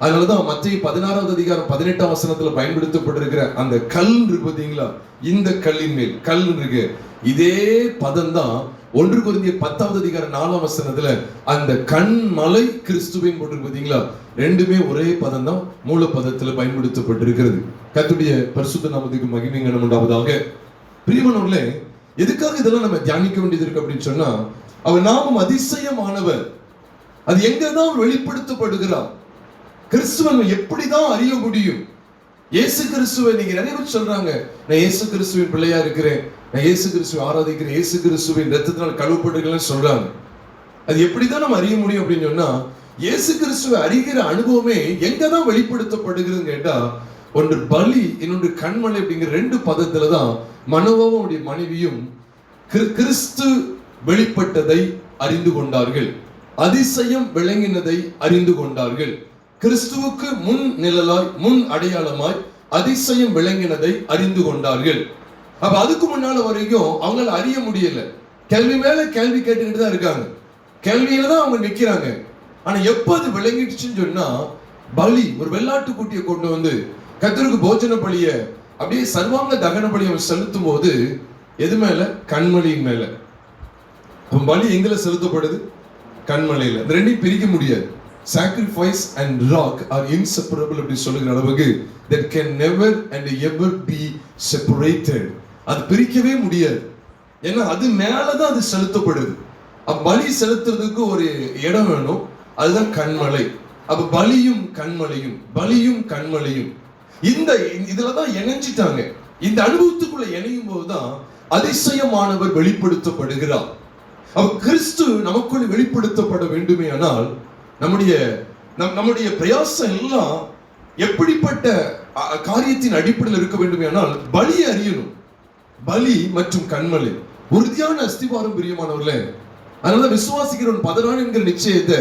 அதனாலதான் மத்திய 16வது அதிகாரம் 18ஆம் வசனத்துல பயன்படுத்தப்பட்டிருக்கிற அந்த கல் இருக்கு பாத்தீங்களா, இந்த கல்லின் மேல் கல் இருக்கு. இதே பதம் தான் 1 கொரிந்தியர் 10வது அதிகாரம் 4ஆம் வசனத்துல அந்த கண்மலை கிறிஸ்துவின் போட்டு பாத்தீங்களா, ரெண்டுமே ஒரே பதம் தான் மூல பதத்துல பயன்படுத்தப்பட்டிருக்கிறது. கர்த்தருடைய பரிசுத்த நாமத்துக்கு மகிமை கனம் உண்டாவதாக. பிரியமானவர்களே, எதுக்காக இதெல்லாம் நம்ம தியானிக்க வேண்டியது இருக்கு அப்படின்னு சொன்னா, அவர் நாமம் அதிசயமானவர். அது எங்கதான் வெளிப்படுத்தப்படுகிறார்? கிறிஸ்துவன் எப்படிதான் அறிய முடியும்? இயேசு கிறிஸ்துவை நீங்க நிறைய பேர் சொல்றாங்க, நான் இயேசு கிறிஸ்துவின் பிள்ளையா இருக்கிறேன், நான் இயேசு கிறிஸ்துவை ஆராதிக்கிறேன், இயேசு கிறிஸ்துவின் ரத்தத்தினால் கழுவப்பட்டிருக்கேன்னு சொல்றாங்க. அது எப்படிதான் நம்ம அறிய முடியும் அப்படின்னு சொன்னா, இயேசு கிறிஸ்துவை அறிகிற அனுபவமே எங்கதான் வெளிப்படுத்தப்படுகிறதுன்னு கேட்டா, ஒன்று பலி, இன்னொன்று கண்மலை அப்படிங்கிற 2 பதத்துலதான் மனோவாவுடைய மனைவியும் கிறிஸ்து வெளிப்பட்டதை அறிந்து கொண்டார்கள், அதிசயம் விளங்கினதை அறிந்து கொண்டார்கள். கிறிஸ்துவுக்கு முன் நிழலாய், முன் அடையாளமாய் அதிசயம் விளங்கினதை அறிந்து கொண்டார்கள். அப்ப அதுக்கு முன்னால வரைக்கும் அவங்களால அறிய முடியல. கேள்வி மேல கேள்வி கேட்டுக்கிட்டு தான் இருக்காங்க, கேள்வியில தான் அவங்க நிக்கிறாங்க. ஆனா எப்ப அது விளங்கிடுச்சுன்னு சொன்னா, பலி, ஒரு வெள்ளாட்டு குட்டியை கொண்டு வந்து கர்த்தருக்கு போஜன பலிய அப்படியே சர்வாங்க தகன பலியை செலுத்தும் போது எது மேல? கண்மலையின் மேல. பலி எங்களை செலுத்தப்படுது? கண்மலையில. இந்த ரெண்டையும் பிரிக்க முடியாது. Sacrifice and rock are inseparable அப்படி சொல்லுகிற அளவுக்கு that can never and ever be separated. அது பிரிக்கவே முடியாது. ஏன்னா அது மேலதான் அது செலுத்தப்படுது. அப்ப பலி செலுத்துறதுக்கு ஒரு இடம் வேணும், அதுதான் கண்மலை. அப்ப பலியும் கண்மலையும், பலியும் கண்மலையும் இந்த இதுலதான் இணைஞ்சிட்டாங்க. இந்த அனுபவத்துக்குள்ள இணையும் போதுதான் அதிசயமானவர் வெளிப்படுத்தப்படுகிறார். அப்ப கிறிஸ்து நமக்குள்ள வெளிப்படுத்தப்பட வேண்டுமே ஆனால் நம்முடைய பிரயாசம் எல்லாம் எப்படிப்பட்ட காரியத்தின் அடிப்படையில் இருக்க வேண்டுமே ஆனால் பலியை அறியணும். பலி மற்றும் கண்மலை உறுதியான அஸ்திபாரம். பிரியமானவர்களே, அதனால விசுவாசிக்கிறவன் பதறான் என்கிற நிச்சயத்தை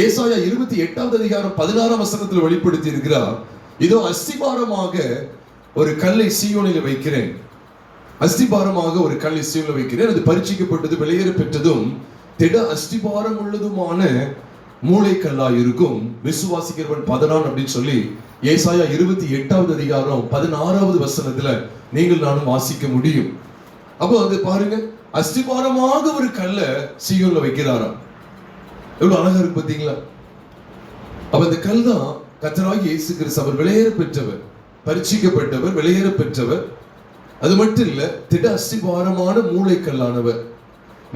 ஏசாயா 28வது அதிகாரம் 16ஆம் வசனத்தில் வெளிப்படுத்தி இருக்கிறார். இதோ அஸ்திபாரமாக ஒரு கல்லை சீயோனில் வைக்கிறேன், அஸ்திபாரமாக ஒரு கல்லை சீயோனில் வைக்கிறேன், அது பரீட்சிக்கப்பட்டது, வெளியேற பெற்றதும் திட அஸ்திபாரம் உள்ளதுமான மூளைக்கல்லா இருக்கும், விசுவாசிக்கிறவன் பதறான் அப்படின்னு சொல்லி ஏசாயா 28வது அதிகாரம் 16வது வசனத்துல நீங்கள் நானும் வாசிக்க முடியும். அப்போ அது பாருங்க, அஸ்திபாரமாக ஒரு கல்ல சீயோன்ல வைக்கிறாராம். எவ்வளவு அழகா இருக்கு பாத்தீங்களா? அப்ப இந்த கல் தான் கர்த்தராகிய இயேசு கிறிஸ்து. அவர் வெளியேற பெற்றவர், பரீட்சிக்கப்பட்டவர், வெளியேற பெற்றவர். அது மட்டும் இல்ல, திட அஸ்திபாரமான மூளைக்கல்லானவர்.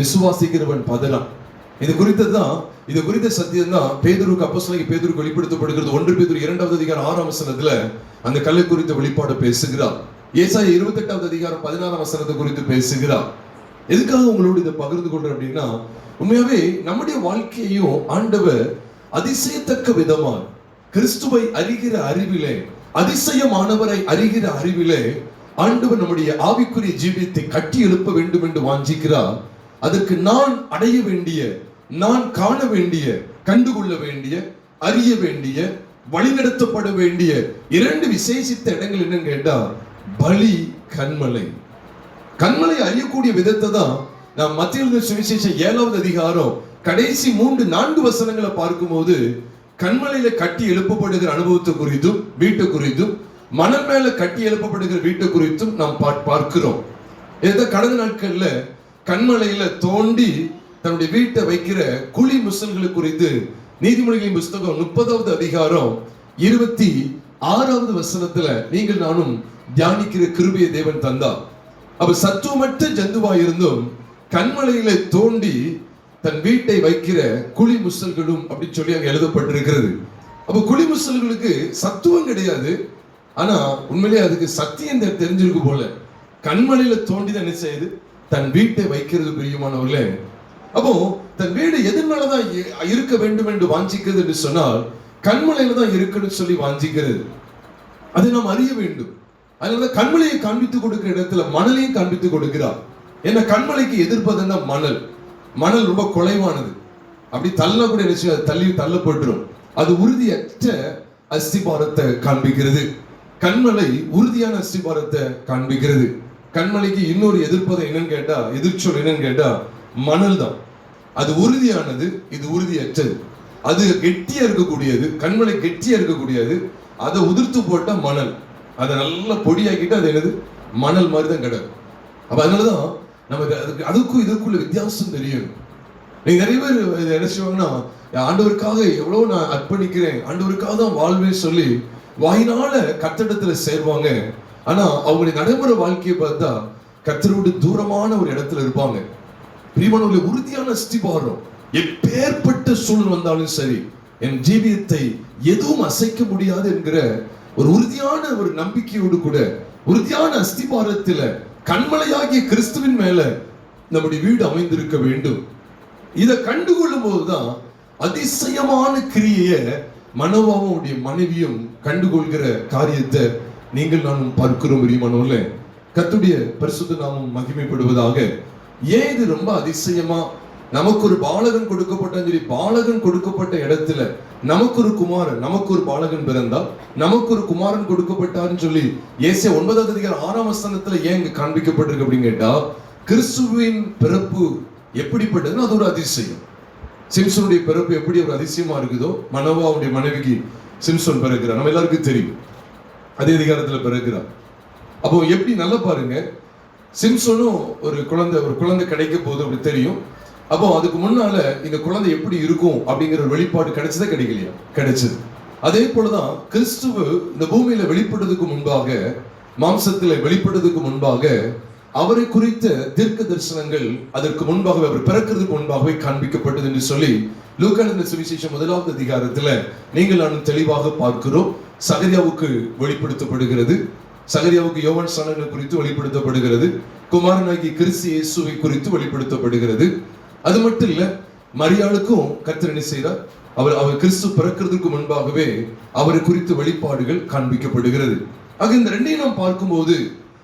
விசுவாசிக்கிறவன் பதறான். இது குறித்த சத்தியம் தான் பேதுருக்கு, அப்போஸ்தலனாகிய பேதுருக்கு வெளிப்படுத்தப்படுகிறது. 1 பேதுரு 2வது அதிகாரம் 6ஆம் வசனத்துல அந்த கல்லை குறித்த வெளிப்பாடு பேசுகிறார். ஏசாயா 28வது அதிகாரம் 16ஆம் வசனத்தை குறித்து பேசுகிறார். எதுக்காக உங்களோடு இதை பகிர்ந்து கொள்றேன் அப்படின்னா, உண்மையாவே நம்முடைய வாழ்க்கையையும் ஆண்டவர் அதிசயத்தக்க விதமாக கிறிஸ்துவை அறிகிற அறிவிலே, அதிசயமானவரை அறிகிற அறிவிலே ஆண்டவர் நம்முடைய ஆவிக்குரிய ஜீவியத்தை கட்டி எழுப்ப வேண்டும் என்று வாஞ்சிக்கிறார். அதற்கு நான் அடைய வேண்டிய, நான் காண வேண்டிய, கண்டுகொள்ள வேண்டிய, அறிய வேண்டிய, வழிநடத்தப்பட வேண்டிய 2 விசேஷித்த இடங்கள் என்னன்னு கேட்டா, பலி, கண்மலை. கண்மலை அறியக்கூடிய விதத்தை தான் நாம் மத்தேயு எழுதின சுவிசேஷம் 7வது அதிகாரம் கடைசி 3-4 வசனங்களை பார்க்கும்போது கண்மலையில கட்டி எழுப்பப்படுகிற அனுபவத்தை குறித்தும், வீட்டை குறித்தும், மணல் மேல கட்டி எழுப்பப்படுகிற வீட்டை குறித்தும் நாம் பார்க்கிறோம். இதுதான் கடந்த நாட்கள்ல கண்மலையில தோண்டி தன்னுடைய வீட்டை வைக்கிற குழி முசல்களை குறித்து நீதிமொழிகளின் புஸ்தகம் 30வது அதிகாரம் 26வது வசனத்துல நீங்கள் நானும் தியானிக்கிற கிருபையை தேவன் தந்தார். அப்ப சத்துவமற்ற ஜந்துவா இருந்தும் கண்மலையில தோண்டி தன் வீட்டை வைக்கிற குழி முசல்களும் அப்படின்னு சொல்லி அங்க எழுதப்பட்டிருக்கிறது. அப்ப குழி முசல்களுக்கு சத்துவம் கிடையாது, ஆனா உண்மையிலேயே அதுக்கு சத்தியம் தெரிஞ்சிருக்கு போல. கண்மலையில தோண்டிதான் என்ன செய்யுது? தன் வீட்டை வைக்கிறது. பிரியமானவர்களே, அப்போ தன் வீடு எதனாலதான் இருக்க வேண்டும் என்று வாஞ்சிக்கிறது என்று சொன்னால், கண்மலையில தான் இருக்குன்னு சொல்லி வாஞ்சிக்கிறது. அதை நாம் அறிய வேண்டும். அதனால கண்மலையை காண்பித்து கொடுக்கிற இடத்துல மணலையும் காண்பித்து கொடுக்கிறார். ஏன்னா கண்மலைக்கு எதிர்ப்பதுன்னா மணல். மணல் ரொம்ப குறைவானது, அப்படி தள்ளக்கூடிய நிச்சயம் தள்ளப்பட்டுரும். அது உறுதியற்ற அஸ்திபாரத்தை காண்பிக்கிறது. கண்மலை உறுதியான அஸ்திபாரத்தை காண்பிக்கிறது. கண்மலைக்கு இன்னொரு எதிர்ப்பதை என்னன்னு கேட்டா, எதிர்ச்சொல் என்னன்னு கேட்டா மணல் தான். அது உறுதியானது, இது உறுதியற்றது. அது கெட்டியா இருக்கக்கூடியது, கண்மலை கெட்டியா இருக்கக்கூடியது. அதை உதிர்த்து போட்டா மணல், அதை நல்லா பொடியாக்கிட்டு அது என்னது? மணல் மாதிரி தான் கிடக்கும். அப்ப அதனாலதான் நமக்கு அதுக்கும் இதுக்குள்ள வித்தியாசம் தெரியும். நீங்க நிறைய பேர் என்ன செய்வாங்கன்னா, ஆண்டவருக்காக எவ்வளவு நான் அர்ப்பணிக்கிறேன், ஆண்டவருக்காக தான் வாழ்வேன்னு சொல்லி வாயினால கர்த்தரிடத்துல சேர்வாங்க. ஆனா அவங்களுடைய நடைமுறை வாழ்க்கையை பார்த்தா கர்த்தரோடு தூரமான ஒரு இடத்துல இருப்பாங்க. பிரியமானவர்களே, உறுதியான அஸ்திபாரம், எப்பேற்பட்ட சூழல் வந்தாலும் சரி என் ஜீவியத்தை எதுவும் அசைக்க முடியாது என்கிற ஒரு உறுதியான ஒரு நம்பிக்கையோடு கூட உறுதியான அஸ்திபாரத்துல கண்மலையாகிய கிறிஸ்துவின் மேல நம்முடைய வீடு அமைந்திருக்க வேண்டும். இதை கண்டுகொள்ளும் போதுதான் அதிசயமான கிரியைய மனோவாவும் மனைவியும் கண்டுகொள்கிற காரியத்தை நீங்கள் நானும் பார்க்கிறோம். பிரியமானவர்களே, கர்த்தருடைய பரிசுத்த நாமம் மகிமைப்படுவதாக. ஏன் இது ரொம்ப அதிசயமா? நமக்கு ஒரு பாலகன் கொடுக்கப்பட்டான்னு சொல்லி பாலகன் கொடுக்கப்பட்ட இடத்துல நமக்கு ஒரு குமாரன், நமக்கு ஒரு பாலகன் பிறந்தால் நமக்கு ஒரு குமாரன் கொடுக்கப்பட்டார்னு சொல்லி ஏசாயா 9வது அதிகாரம் 6ஆம் வசனத்துல ஏன் இங்க காண்பிக்கப்பட்டிருக்கு அப்படின்னு கேட்டா, கிறிஸ்துவின் பிறப்பு எப்படிப்பட்டதுன்னா அது ஒரு அதிசயம். சிம்சனுடைய பிறப்பு எப்படி ஒரு அதிசயமா இருக்குதோ, மனோவாவுடைய மனைவிக்கு சிம்சன் பிறகுறார், நம்ம எல்லாருக்கும் தெரியும், அதே அதிகாரத்துல பிறகுறார். அப்போ எப்படி நல்லா பாருங்க, சிம்சனும் ஒரு குழந்தை கிடைக்க போகுது அப்படி தெரியும். அப்போ அதுக்கு முன்னால இந்த குழந்தை எப்படி இருக்கும் அப்படிங்கிற ஒரு வெளிப்பாடு கிடைச்சதே கிடைக்கலையா? கிடைச்சது. அதே போலதான் கிறிஸ்துவ இந்த பூமியில வெளிப்படுறதுக்கு முன்பாக, மாம்சத்துல வெளிப்படுறதுக்கு முன்பாக அவரை குறித்த தீர்க்க தரிசனங்கள் அதற்கு முன்பாகவே, அவர் பிறக்கிறதுக்கு முன்பாகவே காண்பிக்கப்பட்டது என்று சொல்லி லூக்கா எழுதின சுவிசேஷம் 1வது அதிகாரத்துல நீங்கள் நானும் தெளிவாக பார்க்கிறோம். சகரியாவுக்கு வெளிப்படுத்தப்படுகிறது, சகரியாவுக்கு யோவான் ஸ்நானகன் குறித்து வெளிப்படுத்தப்படுகிறது, குமாரனாகிய கிறிஸ்து இயேசுவை குறித்து வெளிப்படுத்தப்படுகிறது. அது மட்டும் இல்ல, மரியாளுக்கும் கர்த்தர் என்ன செய்தார், அவர் கிறிஸ்து பிறக்கிறதுக்கு முன்பாகவே அவரை குறித்து வெளிப்பாடுகள் காண்பிக்கப்படுகிறது. ஆக இந்த ரெண்டையும் நாம் பார்க்கும்போது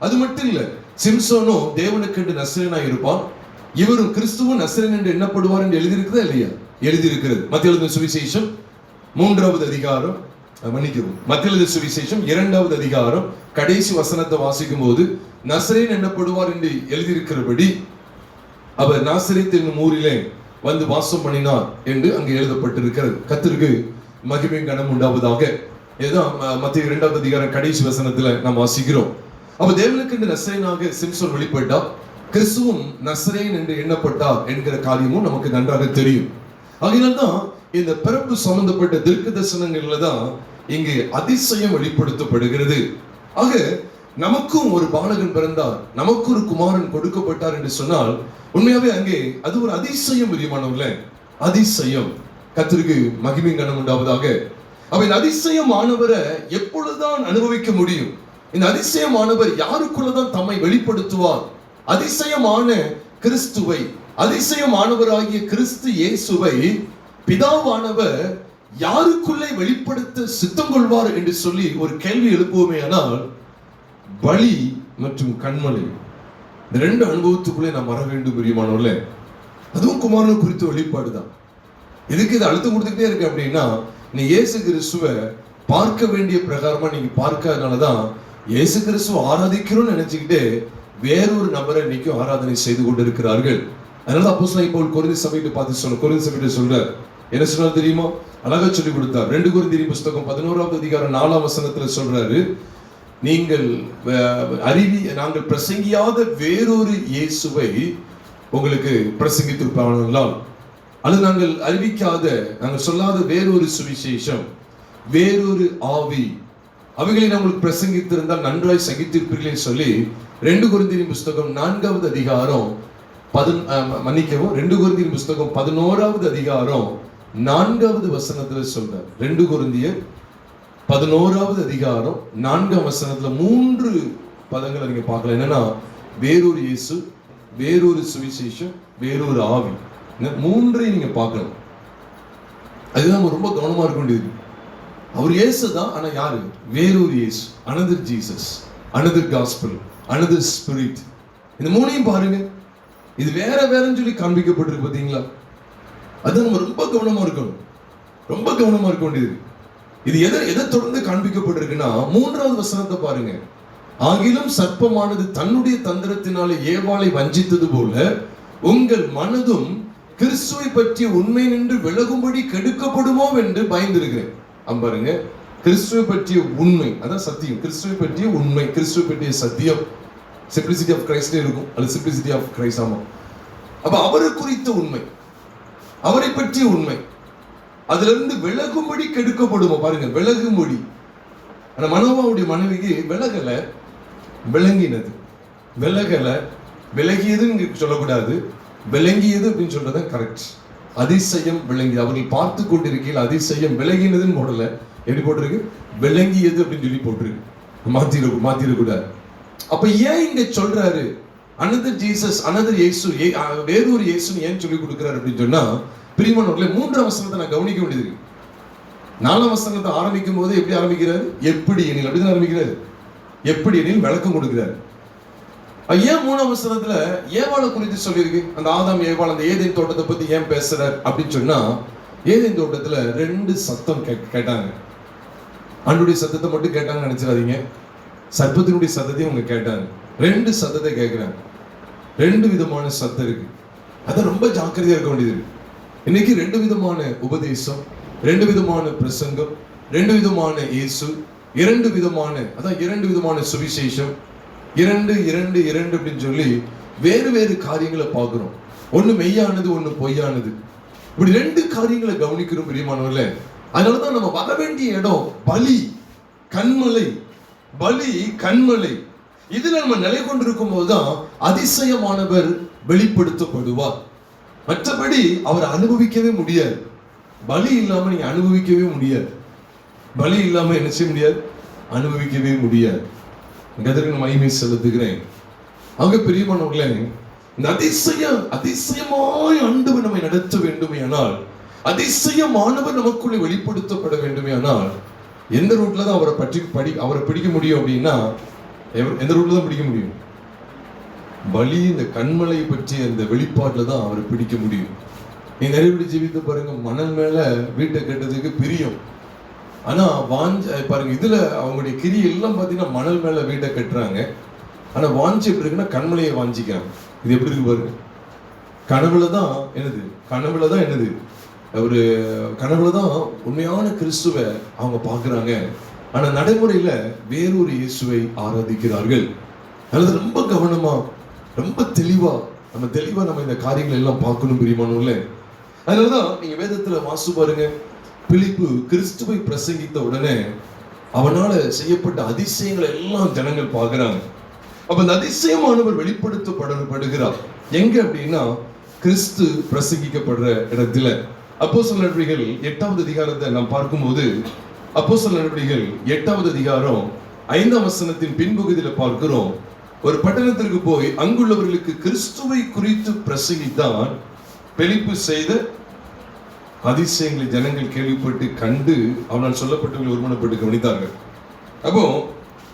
அது மட்டும் இல்ல, சிம்சோனும் தேவனுக்கு என்று நசரேயனாய் இருப்பான், இவரும் கிறிஸ்துவும் நசரேயன் என்று எண்ணப்படுவார் என்று எழுதியிருக்கிறதா இல்லையா? எழுதியிருக்கிறது. மத்தேயு எழுதின சுவிசேஷம் 3வது அதிகாரம், மத்தேயு எழுதின சுவிசேஷம் 2வது அதிகாரம் கடைசி வசனத்தை வாசிக்கும் போது நசரேயன் எண்ணப்படுவார் என்று எழுதியிருக்கிறபடி அவர் நாசரேத் என்னும் ஊரிலே வந்து வாசம் பண்ணினார் என்று அங்கு எழுதப்பட்டிருக்கிறது. கர்த்தருக்கு மகிமை கனம் உண்டாவதாக. இதுதான் மத்தேயு 2வது அதிகாரம் கடைசி வசனத்துல நாம் வாசிக்கிறோம். அப்ப தேவனுக்கு என்று நசரேயனாக சிம்சோன் வெளிப்பட்டார், கிறிஸ்துவும் நசரேயன் என்று எண்ணப்பட்டார் என்கிற காரியமும் நமக்கு நன்றாக தெரியும். அதனால்தான் இந்த பிறப்பு சம்பந்தப்பட்ட தீர்க்க தரிசனங்கள்ல தான் இங்கு அதிசயம் வெளிப்படுத்தப்படுகிறது. ஆக நமக்கும் ஒரு பாலகன் பிறந்தார், நமக்கு ஒரு குமாரன் கொடுக்கப்பட்டார் என்று சொன்னால் உண்மையாவே அங்கே அது ஒரு அதிசயம். பிரியமானவர்களே, அதிசயம். கர்த்தருக்கு மகிமை கனம் உண்டாவதாக. அப்ப இந்த அதிசயமானவரை எப்பொழுதுதான் அனுபவிக்க முடியும்? இந்த அதிசயமானவர் யாருக்குள்ளதான் தம்மை வெளிப்படுத்துவார்? அதிசயமான கிறிஸ்துவை, அதிசயமானவராகிய கிறிஸ்து இயேசுவை பிதாவானவர் யாருக்குள்ளே வெளிப்படுத்த சித்தம் கொள்வார் என்று சொல்லி ஒரு கேள்வி எழுப்புவோமே. ஆனால் பலி மற்றும் கண்மலை, இந்த ரெண்டு அனுபவத்துக்குள்ளே நாம் வர வேண்டும். பிரியமானவர்களே, அதுவும் குமாரன் குறித்த வெளிப்பாடுதான். இதுக்கு இது அழுத்தம் கொடுத்துக்கிட்டே இருக்கு அப்படின்னா, நீ இயேசு கிறிஸ்துவை பார்க்க வேண்டிய பிரகாரமா நீங்க பார்க்காதனாலதான் இயேசு கிறிஸ்துவ ஆராதிக்கிறோம்னு நினைச்சுக்கிட்டு வேறொரு நபரை இன்னைக்கு ஆராதனை செய்து கொண்டிருக்கிறார்கள். அதனால அப்போஸ்தலன் பவுல் கொரிந்தி சபையை பார்த்து கொரிந்தி சபையை சொல்றார், என்ன சொன்னார் தெரியுமா? அழகா சொல்லி கொடுத்தார். 2 கொரிந்தியர் புத்தகம் 11வது அதிகாரம் 4ஆம் வசனத்துல சொல்றாரு, நாங்கள் பிரசங்கியாத வேறொரு இயேசுவை உங்களுக்கு பிரசங்கித்திருப்பார்களால், அல்லது நாங்கள் அறிவிக்காத, நாங்கள் சொல்லாத வேறொரு சுவிசேஷம், வேறொரு ஆவி, அவைகளை நாங்கள் பிரசங்கித்திருந்தால் நன்றாய் சகித்திருப்பீர்கள் சொல்லி 2 கொரிந்தியர் புத்தகம் 4வது அதிகாரம் 2 கொரிந்தியர் புத்தகம் 11வது அதிகாரம் 4வது வசனத்துல சொல்றார். 2 கொரிந்தியர் 11வது அதிகாரம் 4ஆம் வசனத்துல 3 பதங்களை நீங்க பார்க்கலாம். என்னன்னா, வேறொரு இயேசு, வேறொரு சுவிசேஷம், வேறொரு ஆவி, 3ஐயும் நீங்க பார்க்கலாம். அதுதான் ரொம்ப கவனமா இருக்க வேண்டியது. அவர் இயேசு தான், ஆனா யாரு? வேறொரு இயேசு, another Jesus, another gospel, another spirit. இந்த 3ஐயும் பாருங்க, இது வேற வேறன்னு சொல்லி காண்பிக்கப்பட்டிருக்கு. பாத்தீங்களா? அது நம்ம ரொம்ப கவனமா இருக்கணும், ரொம்ப கவனமா இருக்க வேண்டியது. இது எதை தொடர்ந்து காண்பிக்கப்பட்டிருக்குன்னா, 3வது வசனத்தை பாருங்க. ஆகிலும் சர்ப்பமானது தன்னுடைய தந்திரத்தினாலே ஏவாளை வஞ்சித்தது போல உங்கள் மனதும் கிறிஸ்துவை பற்றிய உண்மை நின்று விலகும்படி கெடுக்கப்படுமோ என்று பயந்திருக்கிறேன். பாருங்க, கிறிஸ்துவை பற்றிய உண்மை, அதான் சத்தியம். கிறிஸ்துவை பற்றிய உண்மை, கிறிஸ்துவை பற்றிய சத்தியம். சிம்பிளிசிட்டி ஆஃப் கிரைஸ்டே இருக்கும், அது சிம்பிளிசிட்டி ஆஃப் கிரைஸ்ட். ஆமா, அப்ப அவரை குறித்த உண்மை, அவரை பற்றிய உண்மை, அதுல இருந்து விலகும்படி கெடுக்கப்படுமோ பாருங்க, விலகும்படி. ஆனா மனோவாவுடைய மனைவிக்கு விலகல, விளங்கினது. விலகல, விலகியதுன்னு சொல்லக்கூடாது, விளங்கியது அப்படின்னு சொல்றது கரெக்ட். அதிசயம் விளங்கியது. அவர்கள் பார்த்து கொண்டிருக்கையில் அதிசயம் விலகினதுன்னு போடல, எப்படி போட்டிருக்கு, விளங்கியது அப்படின்னு சொல்லி போட்டிருக்கு. மாத்திரக்கூடாது. அப்ப ஏன் இங்க சொல்றாரு அனதர் ஜீசஸ், அனதர் இயேசு, வேறொரு இயேசுன்னு ஏன் சொல்லி கொடுக்கிறாரு அப்படின்னு சொன்னா, பிரியமானவர்களே, 3ஆம் வசனத்தை நான் கவனிக்க வேண்டியது. 4ஆம் வசனத்தை ஆரம்பிக்கும் போது எப்படி ஆரம்பிக்கிறாரு, எப்படி எனில், அப்படிதான் ஆரம்பிக்கிறாரு. எப்படி எனில் விளக்கம் கொடுக்கிறாரு. ஏன் 3ஆம் வசனத்துல ஏவாளை குறித்து சொல்லியிருக்கு, அந்த ஆதாம் ஏவாள் அந்த ஏதேன் தோட்டத்தை பத்தி ஏன் பேசுறார் அப்படின்னு சொன்னா, ஏதேன் தோட்டத்துல 2 சத்தம் கேட்டாங்க. ஆண்டுடைய சத்தத்தை மட்டும் கேட்டாங்கன்னு நினைச்சிடாதீங்க, சர்ப்பத்தினுடைய சத்தத்தையும் அவங்க கேட்டாங்க. 2 சத்தத்தை கேட்கிறாங்க. 2 விதமான சத்தம் இருக்கு. அதை ரொம்ப ஜாக்கிரதையா இருக்க வேண்டியது இருக்கு. இன்னைக்கு 2 விதமான உபதேசம், 2 விதமான பிரசங்கம், 2 விதமான இயேசு, 2 விதமான, அதான் 2 விதமான சுவிசேஷம், 2 அப்படின்னு சொல்லி வேறு வேறு காரியங்களை பார்க்கிறோம். ஒண்ணு மெய்யானது, ஒண்ணு பொய்யானது. இப்படி 2 காரியங்களை கவனிக்கிறோம் பிரியமானவர்களே. அதனாலதான் நம்ம வர வேண்டிய இடம் பலி, கண்மலை. பலி, கண்மலை. இதுல நம்ம நிலை கொண்டிருக்கும் போதுதான் அதிசயமானவர் வெளிப்படுத்தப்படுவார். மற்றபடி அவர் அனுபவிக்கவே முடியாது. பலி இல்லாம நீங்க அனுபவிக்கவே முடியாது. பலி இல்லாம என்ன செய்ய முடியாது, அனுபவிக்கவே முடியாது. கதருக்கு மகிமை செலுத்துகிறேன். அங்க பிரியமானவர்களே, இந்த அதிசயமாய் ஆண்டவர் நம்மை நடத்த வேண்டுமே ஆனால், அதிசயமானவர் நமக்குள்ளே வெளிப்படுத்தப்பட வேண்டுமே ஆனால், எந்த ரூட்ல தான் அவரை பிடிக்க முடியும் அப்படின்னா, எந்த ரூட்ல தான் பிடிக்க முடியும், பலி, இந்த கண்மலை பற்றிய அந்த வெளிப்பாட்டுல தான் அவரை பிடிக்க முடியும். நீங்க நிறைய பேர் ஜீவித்து பாருங்க, மணல் மேல வீட்டை கட்டுறதுக்கு பிரியம், ஆனா பாருங்க இதுல அவங்களுடைய கிரி எல்லாம் பாத்தீங்கன்னா மணல் மேல வீட்டை கட்டுறாங்க. ஆனா வாஞ்சி எப்படி இருக்குன்னா கண்மலையை வாஞ்சிக்கிறாங்க. இது எப்படி இருக்கு பாருங்க, கனவுலதான் என்னது ஒரு கனவுலதான் உண்மையான கிறிஸ்துவை அவங்க பாக்குறாங்க. ஆனா நடைமுறையில வேறொரு இயேசுவை ஆராதிக்கிறார்கள். அல்லது ரொம்ப கவனமா, ரொம்ப தெளிவா நம்ம இந்த காரியங்கள் எல்லாம் பார்க்கணும் பிரியமானவர்களே. அதனாலதான் நீங்க வேதத்துல வாசி பாருங்க, பிலிப்பு கிறிஸ்துவை பிரசங்கித்த உடனே அவனால செய்யப்பட்ட அதிசயங்களை எல்லாம் ஜனங்கள் பார்க்கிறாங்க. அப்ப அந்த அதிசயமானவர் வெளிப்படுத்தப்படுகிறார் எங்க அப்படின்னா, கிறிஸ்து பிரசங்கிக்கப்படுற இடத்துல. அப்போஸ்தலர் நடவடிக்கைகள் 8வது அதிகாரத்தை நாம் பார்க்கும்போது, அப்போஸ்தலர் நடவடிக்கைகள் 8வது அதிகாரம் 5ஆம் வசனத்தின் பின்பகுதியில பார்க்கிறோம், ஒரு பட்டணத்திற்கு போய் அங்குள்ளவர்களுக்கு கிறிஸ்துவை குறித்து பிரசங்கித்தான். பிலிப்பு செய்த அதிசயங்களை ஜனங்கள் கேள்விப்பட்டு கண்டு அவனால் சொல்லப்பட்டவர்கள் ஒருமனப்பட்டு கவனித்தார்கள். அப்போ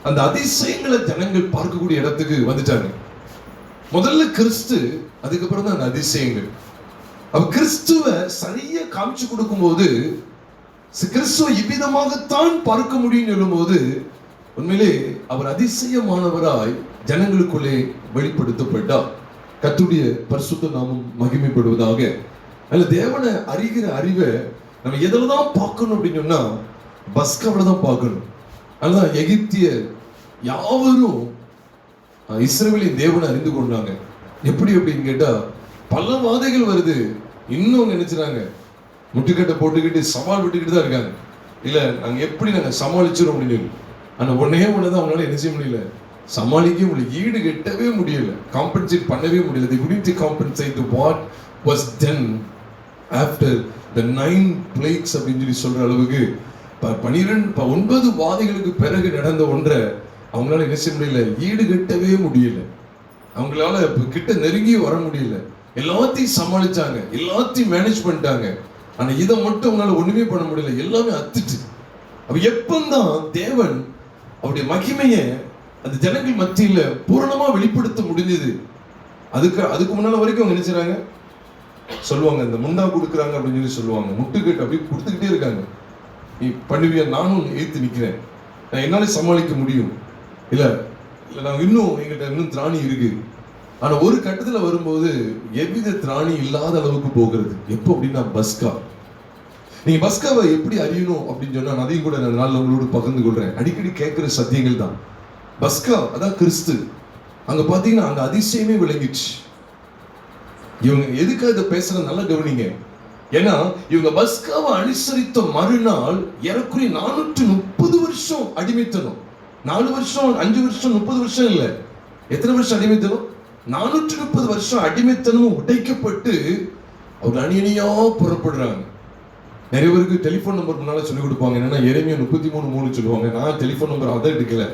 அந்த அதிசயங்களை ஜனங்கள் பார்க்கக்கூடிய இடத்துக்கு வந்துட்டாங்க. முதல்ல கிறிஸ்து, அதுக்கப்புறம் தான் அந்த அதிசயங்கள். அப்ப கிறிஸ்துவ சரியா காமிச்சு கொடுக்கும் போது, கிறிஸ்துவ இவ்விதமாகத்தான் பார்க்க முடியும் சொல்லும்போது, உண்மையிலே அவர் அதிசயமானவராய் ஜனங்களுக்குள்ளே வெளிப்படுத்தப்பட்டார். கர்த்தருடைய பரிசுத்த நாமம் மகிமைப்படுவதாக. அதுல தேவனை அறிகிற அறிவை நம்ம எதுலதான் பார்க்கணும் அப்படின்னு சொன்னா, பஸ்காவில தான் பார்க்கணும். அதுதான் எகிப்தியர் யாவரும் இஸ்ரவேலின் தேவனை அறிந்து கொண்டாங்க. எப்படி அப்படின்னு கேட்டா, பல வாதைகள் வருது, இன்னும் நினைச்சுறாங்க முட்டுக்கட்டை போட்டுக்கிட்டு சவால் விட்டுக்கிட்டு தான் இருக்காங்க. இல்ல நாங்க சமாளிச்சிடும் அப்படின்னு. ஆனா ஒண்ணுதான் அவங்களால என்ன செய்ய முடியல, சமாளிக்க முடியல, ஈடு கட்டவே முடியல, காம்பன்சேட் பண்ணவே முடியல. They couldn't compensate to what was done after the 9 plagues அப்படின்னு சொல்லி சொல்ற அளவுக்கு 9 வாதைகளுக்கு பிறகு நடந்த ஒன்றை அவங்களால என்ன செய்ய முடியல, ஈடு கட்டவே முடியல. அவங்களால கிட்ட நெருங்கி வர முடியல. எல்லாத்தையும் சமாளிச்சாங்க, எல்லாத்தையும் மேனேஜ் பண்ணிட்டாங்க. ஆனா இதை மட்டும் அவங்களால ஒண்ணுமே பண்ண முடியல, எல்லாமே அத்துட்டு. அப்ப எப்பந்தான் தேவன் அவருடைய மகிமையை அந்த ஜனங்கள் மத்தியில பூரணமா வெளிப்படுத்த முடிஞ்சது, அதுக்கு முன்னால வரைக்கும் அவங்க நினைச்சாங்க, சொல்லுவாங்க இந்த முண்டா கொடுக்குறாங்க அப்படின்னு சொல்லி சொல்லுவாங்க, முட்டுக்கட்டு அப்படி கொடுத்துக்கிட்டே இருக்காங்க. நீ பண்ணுவியா, நானும் ஏத்து நிக்கிறேன், நான் என்னால சமாளிக்க முடியும், இல்ல நாங்க எங்கிட்ட இன்னும் திராணி இருக்கு. ஆனா ஒரு கட்டத்துல வரும்போது எவ்வித திராணி இல்லாத அளவுக்கு போகிறது. எப்போ அப்படின்னா பஸ்கா. நீங்க பஸ்காவை எப்படி அறியணும் அப்படின்னு சொன்னா, அதையும் கூட நான் நாள் உங்களோடு பகிர்ந்து கொள்றேன். அடிக்கடி கேட்கிற சத்தியங்கள் தான். பஸ்கா அதான் கிறிஸ்து. அங்க பாத்தீங்கன்னா அங்க அதிசயமே விளங்கிச்சு. இவங்க எதுக்கு இதை பேசுற நல்லா கவனிங்க. ஏன்னா இவங்க பஸ்காவை அனுசரித்த மறுநாள் ஏறக்குறைய 430 வருஷம் அடிமைத்தனம். 4 வருஷம் 5 வருஷம் 30 வருஷம் இல்ல, எத்தனை வருஷம் அடிமைத்தனம்? 430 வருஷம் அடிமைத்தனமும் உடைக்கப்பட்டு அவங்க அணியணியா புறப்படுறாங்க. நிறைய பேருக்கு டெலிபோன் நம்பர் முன்னால சொல்லி கொடுப்பாங்க. என்னன்னா எரேமியா 33:3 சொல்லுவாங்க. நான் டெலிபோன் நம்பர் அதை எடுக்கல.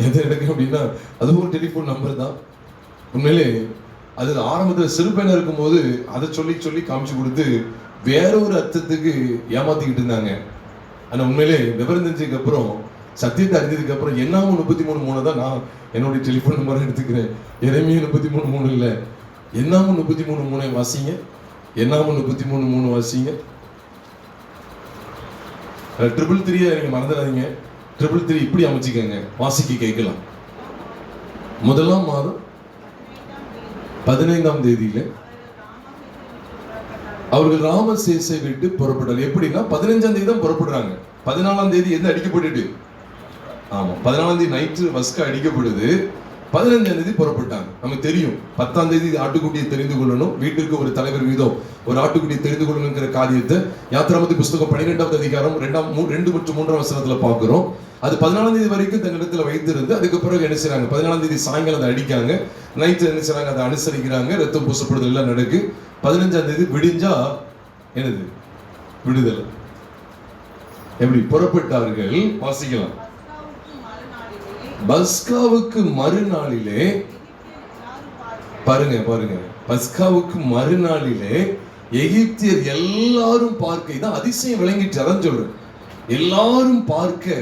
எதை எடுக்க அப்படின்னா அதுவும் டெலிபோன் நம்பர் தான். உண்மையிலே அது ஆரம்பத்தில் சிறு பையனா இருக்கும் போது அதை சொல்லி சொல்லி காமிச்சு கொடுத்து வேற ஒரு அர்த்தத்துக்கு ஏமாத்திக்கிட்டு இருந்தாங்க. ஆனா உண்மையிலே விவரம் தெரிஞ்சதுக்கு அப்புறம், சத்தியத்தை அறிஞ்சதுக்கு அப்புறம் என்னாவும் 33:3 தான் நான் என்னுடைய டெலிபோன் நம்பர் எடுத்துக்கிறேன். எரேமியா 33:3 இல்ல, என்னாவும் 33:3 வாசிங்க. என்னாவும் 33:3 வாசிங்க. 333 நீங்க மறந்துடாதீங்க. 333 இப்படி அமைச்சுக்கங்க, வாசிக்க கேட்கலாம். முதலாம் மாதம் 15ஆம் தேதியில அவர்கள் ராமசேசை விட்டு புறப்பட்டார். எப்படின்னா 15ஆம் தேதி தான் புறப்படுறாங்க. 14ஆம் தேதி எந்த அடிக்கப்பட்டுட்டு, ஆமா 14ஆம் தேதி நைட்டு வஸ்கா அடிக்கப்படுது. 15ஆம் தேதி புறப்பட்டாங்க. நமக்கு தெரியும் 10ஆம் தேதி ஆட்டுக்குட்டியை தெரிந்து கொள்ளணும், வீட்டிற்கு ஒரு தலைவர் வீதம் ஒரு ஆட்டுக்குட்டியை தெரிந்து கொள்ளணுங்கிற காரியத்தை யாத்திராமத்தின் புஸ்தகம் 12ஆவது அதிகாரம் 2 மற்றும் 3ஆம் வசனத்துல பார்க்கிறோம். அது 14ஆம் தேதி வரைக்கும் தன்னிடத்துல வைத்திருந்து அதுக்கு பிறகு என்ன செய்றாங்க, 14ஆம் தேதி சாயங்காலம் அதை அடிக்காங்க, நைட்டு என்ன செய்றாங்க, அதை அனுசரிக்கிறாங்க, ரத்தம் பூசப்படுதல் எல்லாம் நடக்கு. 15ஆம் தேதி விடிஞ்சா என்னது, விடுதலை. எப்படி புறப்பட்டார்கள் வாசிக்கலாம். பஸ்காவுக்கு மறுநாளிலே, பாருங்க பாருங்க, பஸ்காவுக்கு மறுநாளிலே எகிப்தியர் எல்லாரும் பார்க்க, இதான் அதிசயம் விளங்கிட்டு. அதான் சொல்றேன், எல்லாரும் பார்க்க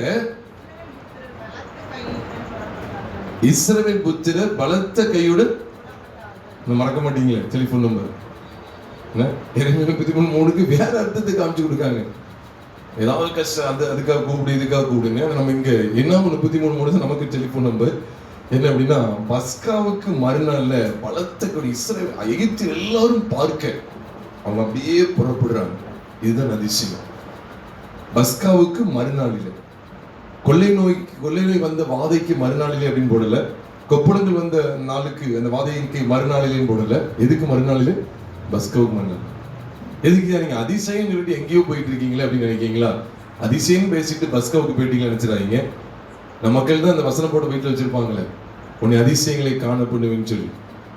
இஸ்ரவேல் புத்திரர் பலத்த கையுடன், மறக்க மாட்டீங்களே டெலிபோன் நம்பர். எரேமியா 33:3 வேற அர்த்தத்தை காமிச்சு கொடுக்காங்க. ஏதாவது கஷ்டம் அந்த அதுக்காக கூப்பிடு இதுக்காக கூப்பிடுங்க. நம்ம இங்க என்ன 33:3 நமக்கு டெலிபோன் நம்பர் என்ன அப்படின்னா, பஸ்காவுக்கு மறுநாள்ல பலத்த கொடி இஸ்ரவேல் எகிப்து எல்லாரும் பார்க்க அவங்க அப்படியே புறப்படுறாங்க. இதுதான் அதிசயம். பஸ்காவுக்கு மறுநாளில, கொள்ளை நோய் வந்த வாதைக்கு மறுநாளிலே அப்படின்னு போடல, கொப்பளங்கள் வந்த நாளுக்கு அந்த வாதைக்கு மறுநாளிலேயும் போடல. எதுக்கு மறுநாளிலே? பஸ்காவுக்கு மறுநாள். எதுக்கு நீங்க அதிசயம் சொல்லிட்டு எங்கேயோ போயிட்டு இருக்கீங்களே அப்படின்னு நினைக்கீங்களா? அதிசயம் பேசிட்டு பஸ்காவுக்கு போயிட்டீங்களா நினைச்சிடாதீங்க. நம்ம மக்கள் தான் அந்த வசனம் போட்டு வீட்டில் வச்சிருப்பாங்களே, உன்னை அதிசயங்களை காண பண்ணுவேன்னு சொல்லி.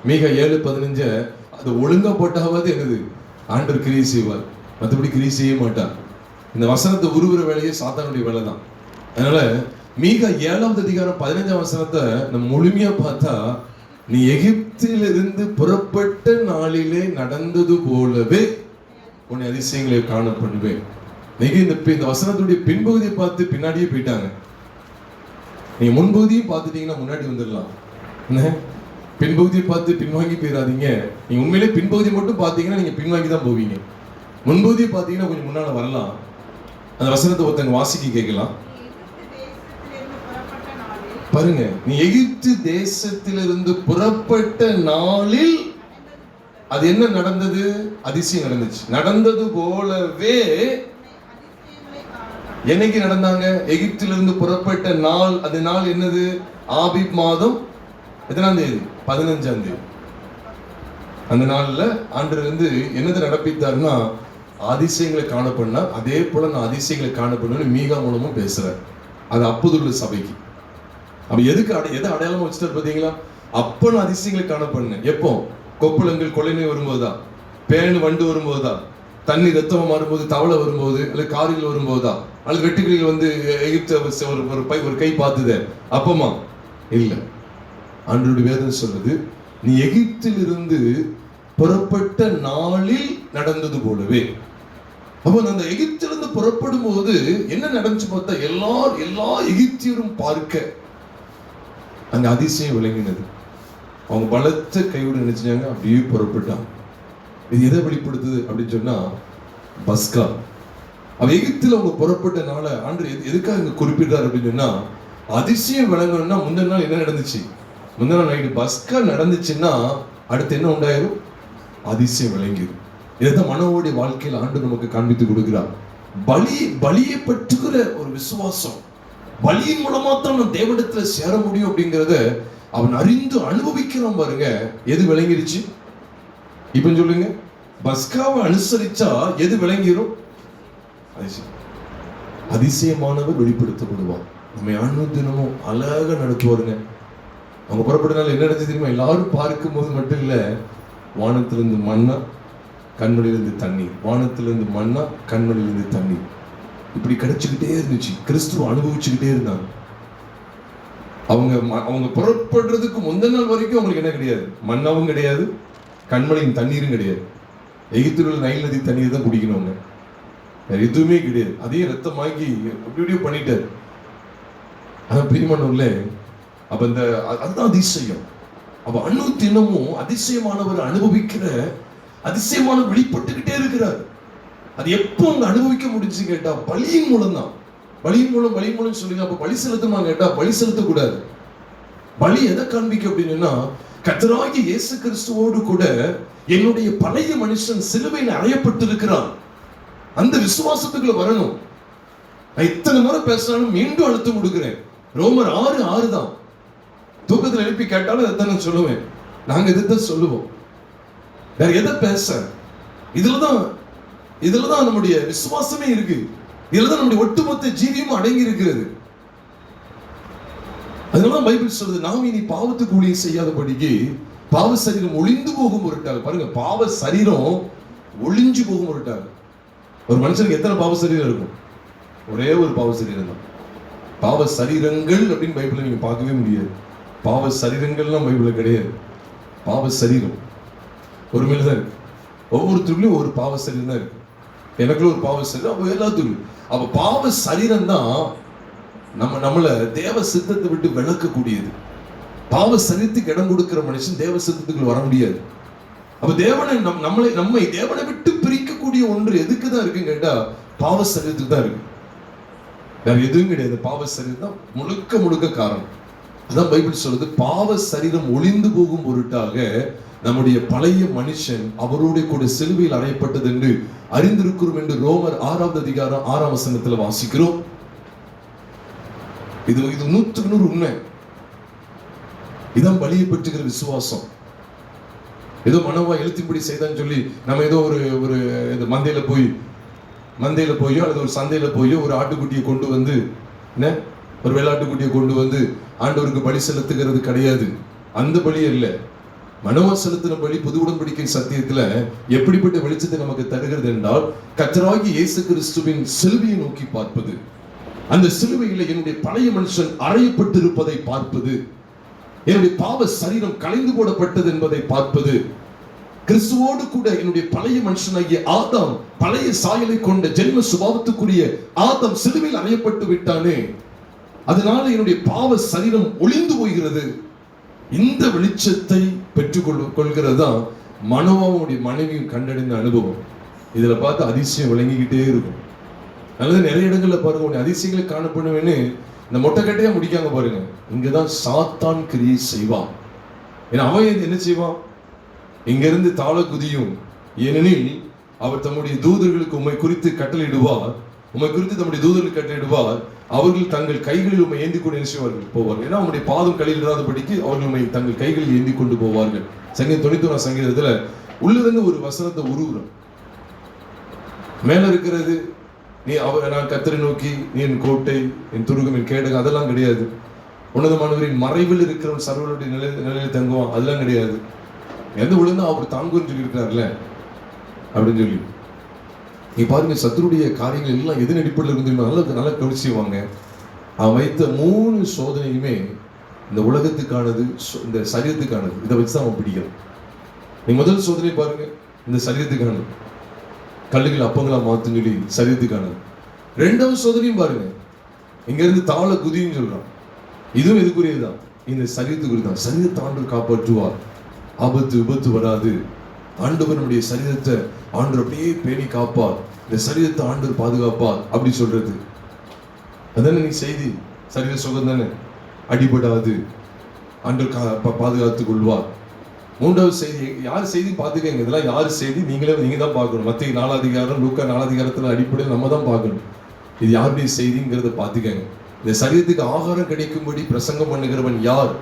மீகா 7:15 அது ஒழுங்கா போட்டாவது என்னது, ஆண்டவர் கிரியை செய்வார், மற்றபடி கிரியை செய்ய மாட்டார். இந்த வசனத்தை உருவுற வேலையே சாத்தானுடைய வேலை தான். அதனால மீகா 7ஆவது அதிகாரம் 15ஆம் வசனத்தை நம்ம முழுமையா பார்த்தா, நீ எகிப்திலிருந்து புறப்பட்ட நாளிலே நடந்தது போலவே உன்னை அதிசயங்களை காண பண்ணுவேன். இந்த வசனத்துடைய பின்பகுதியை பார்த்து பின்னாடியே போயிட்டாங்க. நீங்க முன்பகுதியும் பார்த்துட்டீங்கன்னா முன்னாடி வந்துடலாம். பின்பகுதியை பார்த்து பின்வாங்கி போயிடாதீங்க. நீங்க உண்மையிலே பின்பகுதி மட்டும் பார்த்தீங்கன்னா நீங்க பின்வாங்கி தான் போவீங்க. முன்பகுதியை பார்த்தீங்கன்னா கொஞ்சம் முன்னால வரலாம். அந்த வசனத்தை ஒருத்தங்க வாசிக்க கேட்கலாம். பாருங்க, நீ எகிப்து தேசத்திலிருந்து புறப்பட்ட நாளில் அது என்ன நடந்தது? அதிசயம் நடந்துச்சு. நடந்தது போலவே என்னைக்கு நடந்தாங்க? எகிப்திலிருந்து புறப்பட்ட நாள். அது நாள் என்னது? ஆபீப் மாதம் எத்தனாம் தேதி? 15ஆம் தேதி. அந்த நாள்ல ஆண்டவர் வந்து என்னது நடப்பித்தாருன்னா, அதிசயங்களை காணப்பண்ணா. அதே போல நான் அதிசயங்களை காணப்பண்ணுன்னு மீகா மூலமும் பேசுறேன். அது அப்போதுள்ள சபைக்கு. அப்ப எதுக்கு எதை அடையாளமா வச்சுட்டு பாத்தீங்களா? அப்ப நான் அதிசயங்களை காணப்பண்ணேன். எப்போ? கொப்புளங்கள் கொள்ளை நோய் வரும்போதா, பேனு வண்டு வரும்போதா, தண்ணி ரத்தமா மாறும்போது, தவளை வரும்போது, அல்லது காரில் வரும்போதா, அல்லது வெட்டுக்கிளிகள் வந்து எகிப்து ஒரு கை பார்த்துதே அப்பமா இல்ல. ஆண்டவருடைய வேதம் சொல்றது, நீ எகிப்திலிருந்து புறப்பட்ட நாளில் நடந்தது போலவே. அப்ப அந்த எகிப்திலிருந்து புறப்படும் போது என்ன நடந்துச்சு பார்த்தா, எல்லா எகிப்தியரும் பார்க்க அங்க அதிசயம் விளங்கினது. அவங்க பலத்த கையோடு நினைச்சாங்க, அப்படியே புறப்பட்டாங்க. இது எதை வெளிப்படுத்துது அப்படின்னு சொன்னா, பஸ்கா. அவ எகிப்தில் அவங்க புறப்பட்டனால ஆண்டவர் எதுக்காக இங்க குறிப்பிட்டார் அப்படின்னு சொன்னா, அதிசயம் விளங்கணும்னா முந்தின நாள் என்ன நடந்துச்சு? முந்தின நாள் நைட்டு பஸ்கா நடந்துச்சுன்னா அடுத்து என்ன உண்டாயிரும்? அதிசயம் விளங்கிடும். இதைத்தான் மனோடைய வாழ்க்கையில் ஆண்டவர் நமக்கு காண்பித்து கொடுக்கிறார். பலியை பற்றுகிற ஒரு விசுவாசம், பலியின் மூலமா தான் நம்ம தேவனிடத்துல சேர முடியும் அப்படிங்கிறத அவன் அறிந்து அனுபவிக்கிறான் பாருங்க. எது விளங்கிருச்சு இப்ப சொல்லுங்க? பஸ்காவை அனுசரிச்சா எது விளங்கிரும்? அதிசயமானவர் வெளிப்படுத்தப்படுவார். நம்ம அனுதினமும் அழகா நடத்துவாருங்க. அவங்க புறப்படுறதுனால என்ன நடந்துச்சு தெரியுமா? எல்லாரும் பார்க்கும் போது மட்டும் இல்ல, வானத்திலிருந்து மண்ணா, கண்மணிலிருந்து தண்ணீர், வானத்திலிருந்து மண்ணா, கண்மணிலிருந்து தண்ணீர், இப்படி கிடைச்சுக்கிட்டே இருந்துச்சு. கிறிஸ்துவ அனுபவிச்சுக்கிட்டே இருந்தாங்க. அவங்க புறப்படுறதுக்கு முந்தின நாள் வரைக்கும் அவங்களுக்கு என்ன கிடையாது? மண்ணாவும் கிடையாது, கண்மணியின் தண்ணீரும் கிடையாது. எகிப்தில் உள்ள நைல் நதி தண்ணீர் தான் குடிக்கணும், வேற எதுவுமே கிடையாது. அதையும் ரத்தமாக்கி அப்படியே பண்ணிட்டாரு. ஆனா பிரியமானவர்களே, அப்ப இந்த அதுதான் அதிசயம். அப்ப தினமும் அதிசயமானவர் அனுபவிக்கிற, அதிசயமான வெளிப்பட்டுக்கிட்டே இருக்கிறார். அது எப்போ அங்க அனுபவிக்க முடிஞ்சு கேட்டா பலியின் மூலம் தான். பலியின் மூலம் சொல்லுங்க. அப்ப பலி செலுத்தமா கேட்டா பலி செலுத்தக்கூடாது. பலி எதை காண்பிக்க அப்படின்னா, கர்த்தராகிய இயேசு கிறிஸ்துவோடு கூட என்னுடைய பழைய மனுஷன் சிலுவையில் அறையப்பட்டிருக்கிறான். அந்த விசுவாசத்துக்குள்ள வரணும். நான் இத்தனை முறை பேசினாலும் மீண்டும் அழுத்தம் கொடுக்கிறேன். ரோமர் 6:6 தான். தூக்கத்தில் எழுப்பி கேட்டாலும் அதான் சொல்லுவேன். நாங்க இதைத்தான் சொல்லுவோம். வேற எதை பேச? இதுலதான் நம்முடைய விசுவாசமே இருக்கு. இதுலதான் நம்முடைய ஒட்டுமொத்த ஜீவியமும் அடங்கி இருக்கிறது. அதனால பைபிள் சொல்றது, நாம் இனி பாவத்துக்கு ஊழியம் செய்யாதபடிக்கு பாவ சரீரம் ஒளிந்து போகும் பொருட்டாக. பாருங்க, பாவ சரீரம் ஒளிஞ்சு போகும் பொருட்டாக. ஒரு மனுஷனுக்கு எத்தனை பாவ சரீரம் இருக்கும்? ஒரே ஒரு பாவ சரீரம் தான். பாவ சரீரங்கள் அப்படின்னு பைபிள்ல நீங்க பார்க்கவே முடியாது. பாவ சரீரங்கள்லாம் பைபிள்ல கிடையாது. பாவ சரீரம் ஒரு மேல தான் இருக்கு. ஒவ்வொருத்தருக்கும் ஒரு பாவ சரீரம் தான் இருக்கு. எனக்குள்ள ஒரு பாவ சரீரம், அப்ப எல்லாத்துக்கும். அப்ப பாவ சரீரம் தான் நம்மள தேவ சித்தத்தை விட்டு விளக்கக்கூடியது. பாவ சரீரத்துக்கு இடம் கொடுக்கிற மனுஷன் தேவ சித்தத்துக்குள்ள வர முடியாது. அப்ப தேவனை நம்மை தேவனை விட்டு பிரிக்கக்கூடிய ஒன்று எதுக்கு தான் இருக்குன்னு கேட்டா பாவ சரீரத்துக்கு தான் இருக்கு. வேற எதுவும் கிடையாது. பாவ சரீரம் தான் முழுக்க காரணம். அதான் பைபிள் சொல்லுது, பாவ சரீரம் ஒளிந்து போகும் பொருட்டாக நம்முடைய பழைய மனுஷன் அவருடைய கூட சிலுவையில் அறையப்பட்டது என்று அறிந்திருக்கிறோம் என்று ரோமர் 6:6 வாசிக்கிறோம். இது 100% உண்மை. இதான் பலியை பெற்றுகிற விசுவாசம். ஏதோ மனவா எழுத்தின்படி செய்தான்னு சொல்லி நம்ம ஏதோ ஒரு மந்தையில போயோ அல்லது ஒரு சந்தையில போயோ ஒரு ஆட்டுக்குட்டியை கொண்டு வந்து, ஒரு வெள்ளாட்டுக்குட்டியை கொண்டு வந்து ஆண்டவருக்கு பலி செலுத்துகிறது கிடையாது. அந்த பலி அல்ல. மனவா செலுத்தின பலி புது உடன்படிக்கை சத்தியத்துல எப்படிப்பட்ட வெளிச்சத்தை நமக்கு தருகிறது என்றால், கர்த்தராகிய இயேசு கிறிஸ்துவின் சிலுவையை நோக்கி பார்ப்பது, அந்த சிலுவையில் என்னுடைய பழைய மனுஷன் அறையப்பட்டிருப்பதை பார்ப்பது, என்னுடைய பாவ சரீரம் கலைந்து போடப்பட்டது என்பதை பார்ப்பது, கிறிஸ்துவோடு கூட என்னுடைய பழைய மனுஷனாகிய ஆதாம், பழைய சாயலை கொண்ட ஜென்ம சுபாவத்துக்குரிய ஆதாம் சிலுவையில் அறையப்பட்டு விட்டானே, அதனால என்னுடைய பாவ சரீரம் ஒளிந்து போகிறது. இந்த வெளிச்சத்தை பெற்றுக் கொள்கிறது தான் மனோவாவுடைய மனைவியும் கண்டடைந்த அனுபவம். இதுல பார்த்து அதிசயம் விளங்கிக்கிட்டே இருக்கும். அல்லது நிறைய இடங்கள்ல பாருங்க, உன்னை அதிசயங்களை காணப்படுவேன்னு இந்த மொட்டைக்கட்டையா முடிக்காங்க பாருங்க. இங்கதான் சாத்தான் கிரியை செய்வான். ஏன்னா அவன் என்ன செய்வான்? இங்க இருந்து தாழ குதியும். ஏனெனில் அவர் தம்முடைய தூதர்களுக்கு உம்மை குறித்து கட்டளையிடுவார், உம்மை குறித்து தம்முடைய தூதர்களுக்கு கட்டளையிடுவார், அவர்கள் தங்கள் கைகளில் உண்மை ஏந்தி கொண்டு என்ன செய்வார்கள்? போவார்கள். ஏன்னா அவங்களுடைய பாதம் கலையிடாதபடிக்கு அவர்கள் உண்மை தங்கள் கைகளில் ஏந்தி கொண்டு போவார்கள். சங்கீதம் 91 சங்கீதத்துல உள்ளிருந்து ஒரு வசனத்தை உருவுறோம். மேல இருக்கிறது, நான் கர்த்தரை நோக்கி நீ என் கோட்டை, என் துருகம், என் கேடகம், அதெல்லாம் கிடையாது. உன்னதமானவரின் மறைவில் இருக்கிறவன் சர்வனுடைய நிலையில் தங்குவான், அதெல்லாம் கிடையாது. எந்த விழுந்தா அவர் தாங்குன்னு சொல்லி இருக்கிறார்ல அப்படின்னு சொல்லி நீ பாருங்க. சத்துருடைய காரியங்கள் எல்லாம் எது அடிப்படையில் இருந்து நல்லா கவனிச்சுவாங்க. அவன் வைத்த 3 சோதனையுமே இந்த உலகத்துக்கானது, இந்த சரீரத்துக்கானது. இதை வச்சுதான் அவன் பிடிக்கிறான். நீ முதல் சோதனை பாருங்க, இந்த சரீரத்துக்கானது, கல்லுகள் அப்பங்களா மாத்துன்னு சொல்லி சரீரத்துக்கானது. 2வது சோதனையும் பாருங்க, இங்க இருந்து தாழ குதின்னு சொல்றான். இதுவும் எதுக்குரியதுதான், இந்த சரீரத்துக்குரியதான். சரீரத்தை ஆண்டவர் காப்பாற்றுவார், ஆபத்து விபத்து வராது. ஆண்டவர் நம்முடைய சரீரத்தை ஆண்டவர் அப்படியே பேணி காப்பார், இந்த சரீரத்தை ஆண்டவர் பாதுகாப்பார் அப்படி சொல்றது. அதானே நீ செய்தி. சரீர சுகம் தானே, அடிபடாது, ஆண்டவர் பாதுகாத்துக் கொள்வார். 3வது செய்தி, யார் செய்தி பார்த்துக்கங்க. இதெல்லாம் யார் செய்தி? நீங்க தான் பார்க்கணும். மத்திய 4 அதிகாரம், லூக்கா 4 அதிகாரத்துல அடிப்படையில் நம்ம தான் பார்க்கணும். இது யாருடைய செய்திங்கிறத பார்த்துக்கங்க. இந்த சரீரத்துக்கு ஆகாரம் கிடைக்கும்படி பிரசங்கம் பண்ணுகிறவன் யார்?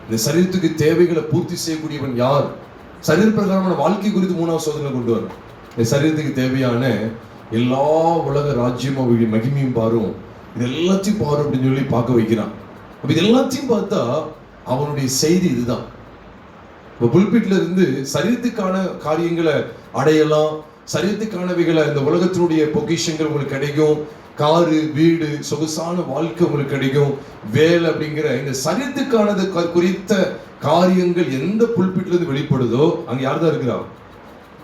இந்த சரீரத்துக்கு தேவைகளை பூர்த்தி செய்யக்கூடியவன் யார்? சரீர பிரகாரமான வாழ்க்கை குறித்து 3வது சோதனை கொண்டு வரும். இந்த சரீரத்துக்கு தேவையான எல்லா உலக ராஜ்யமும் மகிமையும் பாரும், இது எல்லாத்தையும் பாரு அப்படின்னு சொல்லி பார்க்க வைக்கிறான். அப்ப இது எல்லாத்தையும் பார்த்தா அவனுடைய செய்தி இதுதான். இப்போ புல்பிட்ல இருந்து சரீரத்துக்கான காரியங்களை அடையலாம், சரீரத்துக்கானவைகளை இந்த உலகத்தினுடைய பொக்கிஷங்கள் உங்களுக்கு கிடைக்கும், காரு வீடு சொகுசான வாழ்க்கை உங்களுக்கு கிடைக்கும், வேலை அப்படிங்கிற இந்த சரீரத்துக்கானது குறித்த காரியங்கள் எந்த புல்பிட்ல இருந்து வெளிப்படுதோ அங்க யார் தான் இருக்கிறா?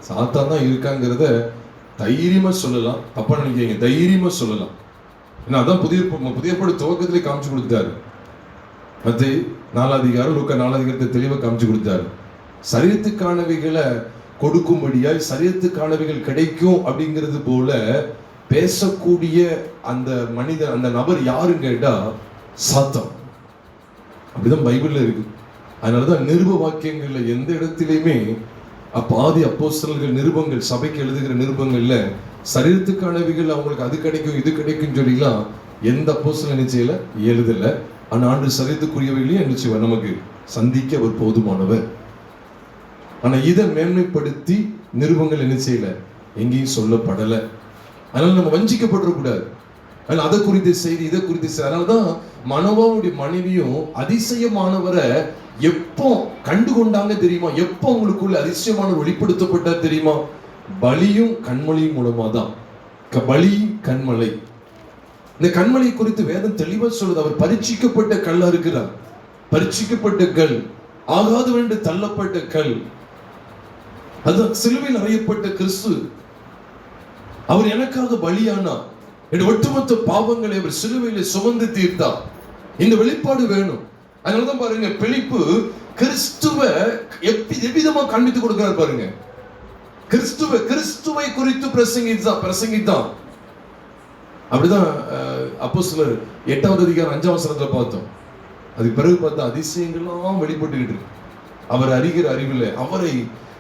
சாத்தான் தான் இருக்காங்கிறத தைரியமா சொல்லலாம். தப்பா நினைக்கிறீங்க, தைரியமா சொல்லலாம். ஏன்னா அதான் புதிய ஏற்பாடு துவக்கத்திலே காமிச்சு கொடுத்தாரு. மத்தேயு 4 அதிகாரம் லூக்கா 4 அதிகாரத்தை தெளிவா காமிச்சு கொடுத்தாரு. சரீரத்துக்கானவைகளை கொடுக்கும்படியாய் சரீரத்துக்கானவைகள் கிடைக்கும் அப்படிங்கிறது போல பேசக்கூடிய அந்த மனிதன், அந்த நபர் யாருன்னு கேட்டா சாத்தான். அப்படிதான் பைபிள்ல இருக்கு. அதனாலதான் நிருப வாக்கியங்கள்ல எந்த இடத்திலையுமே பாதி அப்போஸ்தலர்கள் நிருபங்கள், சபைக்கு எழுதுகிற நிருபங்கள்ல சரீரத்துக்கானவைகள் அவங்களுக்கு அது கிடைக்கும் இது கிடைக்கும் சொல்லிலாம் எந்த அப்போஸ்தலன் நிச்சயில எழுதல. ஆனா ஆண்டு சரீரத்துக்குரியவைகளையும் நிச்சயம் நமக்கு சந்திக்க அவர் போதுமானவர். ஆனா இதை மேன்மைப்படுத்தி நிருபங்கள் என்ன செய்யல, எங்கேயும் சொல்லப்படல. அதனால நம்ம வஞ்சிக்கப்படக்கூடாது. அதனால அதை குறித்த செய்தி இதை குறித்த செய்தி. அதனாலதான் மனோவாவுடைய மனைவியும் அதிசயமானவரை எப்போ கண்டு கொண்டாங்க தெரியுமா? எப்போ உங்களுக்குள்ள அதிசயமானவர் வெளிப்படுத்தப்பட்ட தெரியுமா? பலியும் கண்மலையும் மூலமா தான். பலி கண்மலை. இந்த கண்மலை குறித்து வேதம் தெளிவா சொல்லுது. அவர் பரீட்சிக்கப்பட்ட கல்லா இருக்கிறார். பரீட்சிக்கப்பட்ட கல், ஆகாதவென்று தள்ளப்பட்ட கல், அது சிலுவையில் அறையப்பட்ட கிறிஸ்து. அவர் எனக்காக பலியானார். என் ஒட்டுமொத்த பாவங்களை அவர் சிலுவையில சுமந்து தீர்த்தார். இந்த வெளிப்பாடு வேணும். அதனாலதான் பாருங்க, பிலிப்பு கிறிஸ்துவை எவ்விதமா காண்பித்து கொடுக்கிறார் பாருங்க. கிறிஸ்துவை குறித்து பிரசங்கித்தான். அப்படிதான் அப்போஸ்தலர் 8வது அதிகாரம் 5ஆம் வசனத்துல பார்த்தோம். அதுக்கு பிறகு பார்த்தா அதிசயங்கள்லாம் வெளிப்பட்டுக்கிட்டு இருக்கு. அவர் அறிகிற அறிவில்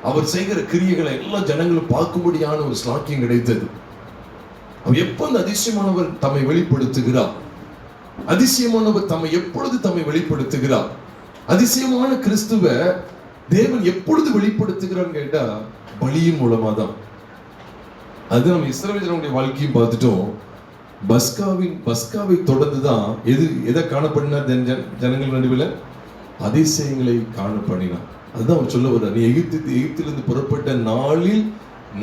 அவர் செய்கிற கிரியைகளை எல்லா ஜனங்களும் பார்க்கும்படியான ஒரு ஸ்லாக்கியம் கிடைத்தது. அவர் எப்ப அந்த அதிசயமானவர் தம்மை வெளிப்படுத்துகிறார்? அதிசயமானவர் தம்மை எப்பொழுது தம்மை வெளிப்படுத்துகிறார்? அதிசயமான கிறிஸ்துவ தேவன் எப்பொழுது வெளிப்படுத்துகிறான்னு கேட்டா பலியின் மூலமா தான். அது நம்ம இஸ்ரவேலர்களுடைய வாழ்க்கையும் பார்த்துட்டோம். பஸ்காவை தொடர்ந்துதான் எதை காணப்படினார்? ஜனங்கள் நடுவில் அதிசயங்களை காணப்படினார். அதுதான் அவர் சொல்ல வர்றார். நீ எகிப்திலிருந்து புறப்பட்ட நாளில்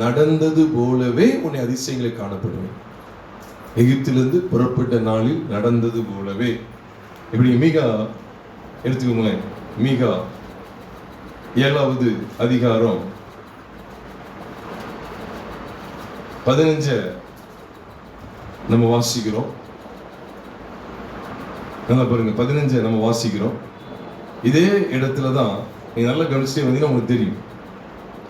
நடந்தது போலவே உன்னை அதிசயங்களை காணப்படுவேன். எகிப்திலிருந்து புறப்பட்ட நாளில் நடந்தது போலவே. இப்படி மீகா எடுத்துக்கோங்களேன். மீகா 7வது அதிகாரம் 15 நம்ம வாசிக்கிறோம். நல்லா பாருங்க, 15 நம்ம வாசிக்கிறோம். இதே இடத்துலதான் நீங்க நல்லா கவனிச்சுட்டே வந்தீங்கன்னா உங்களுக்கு தெரியும்.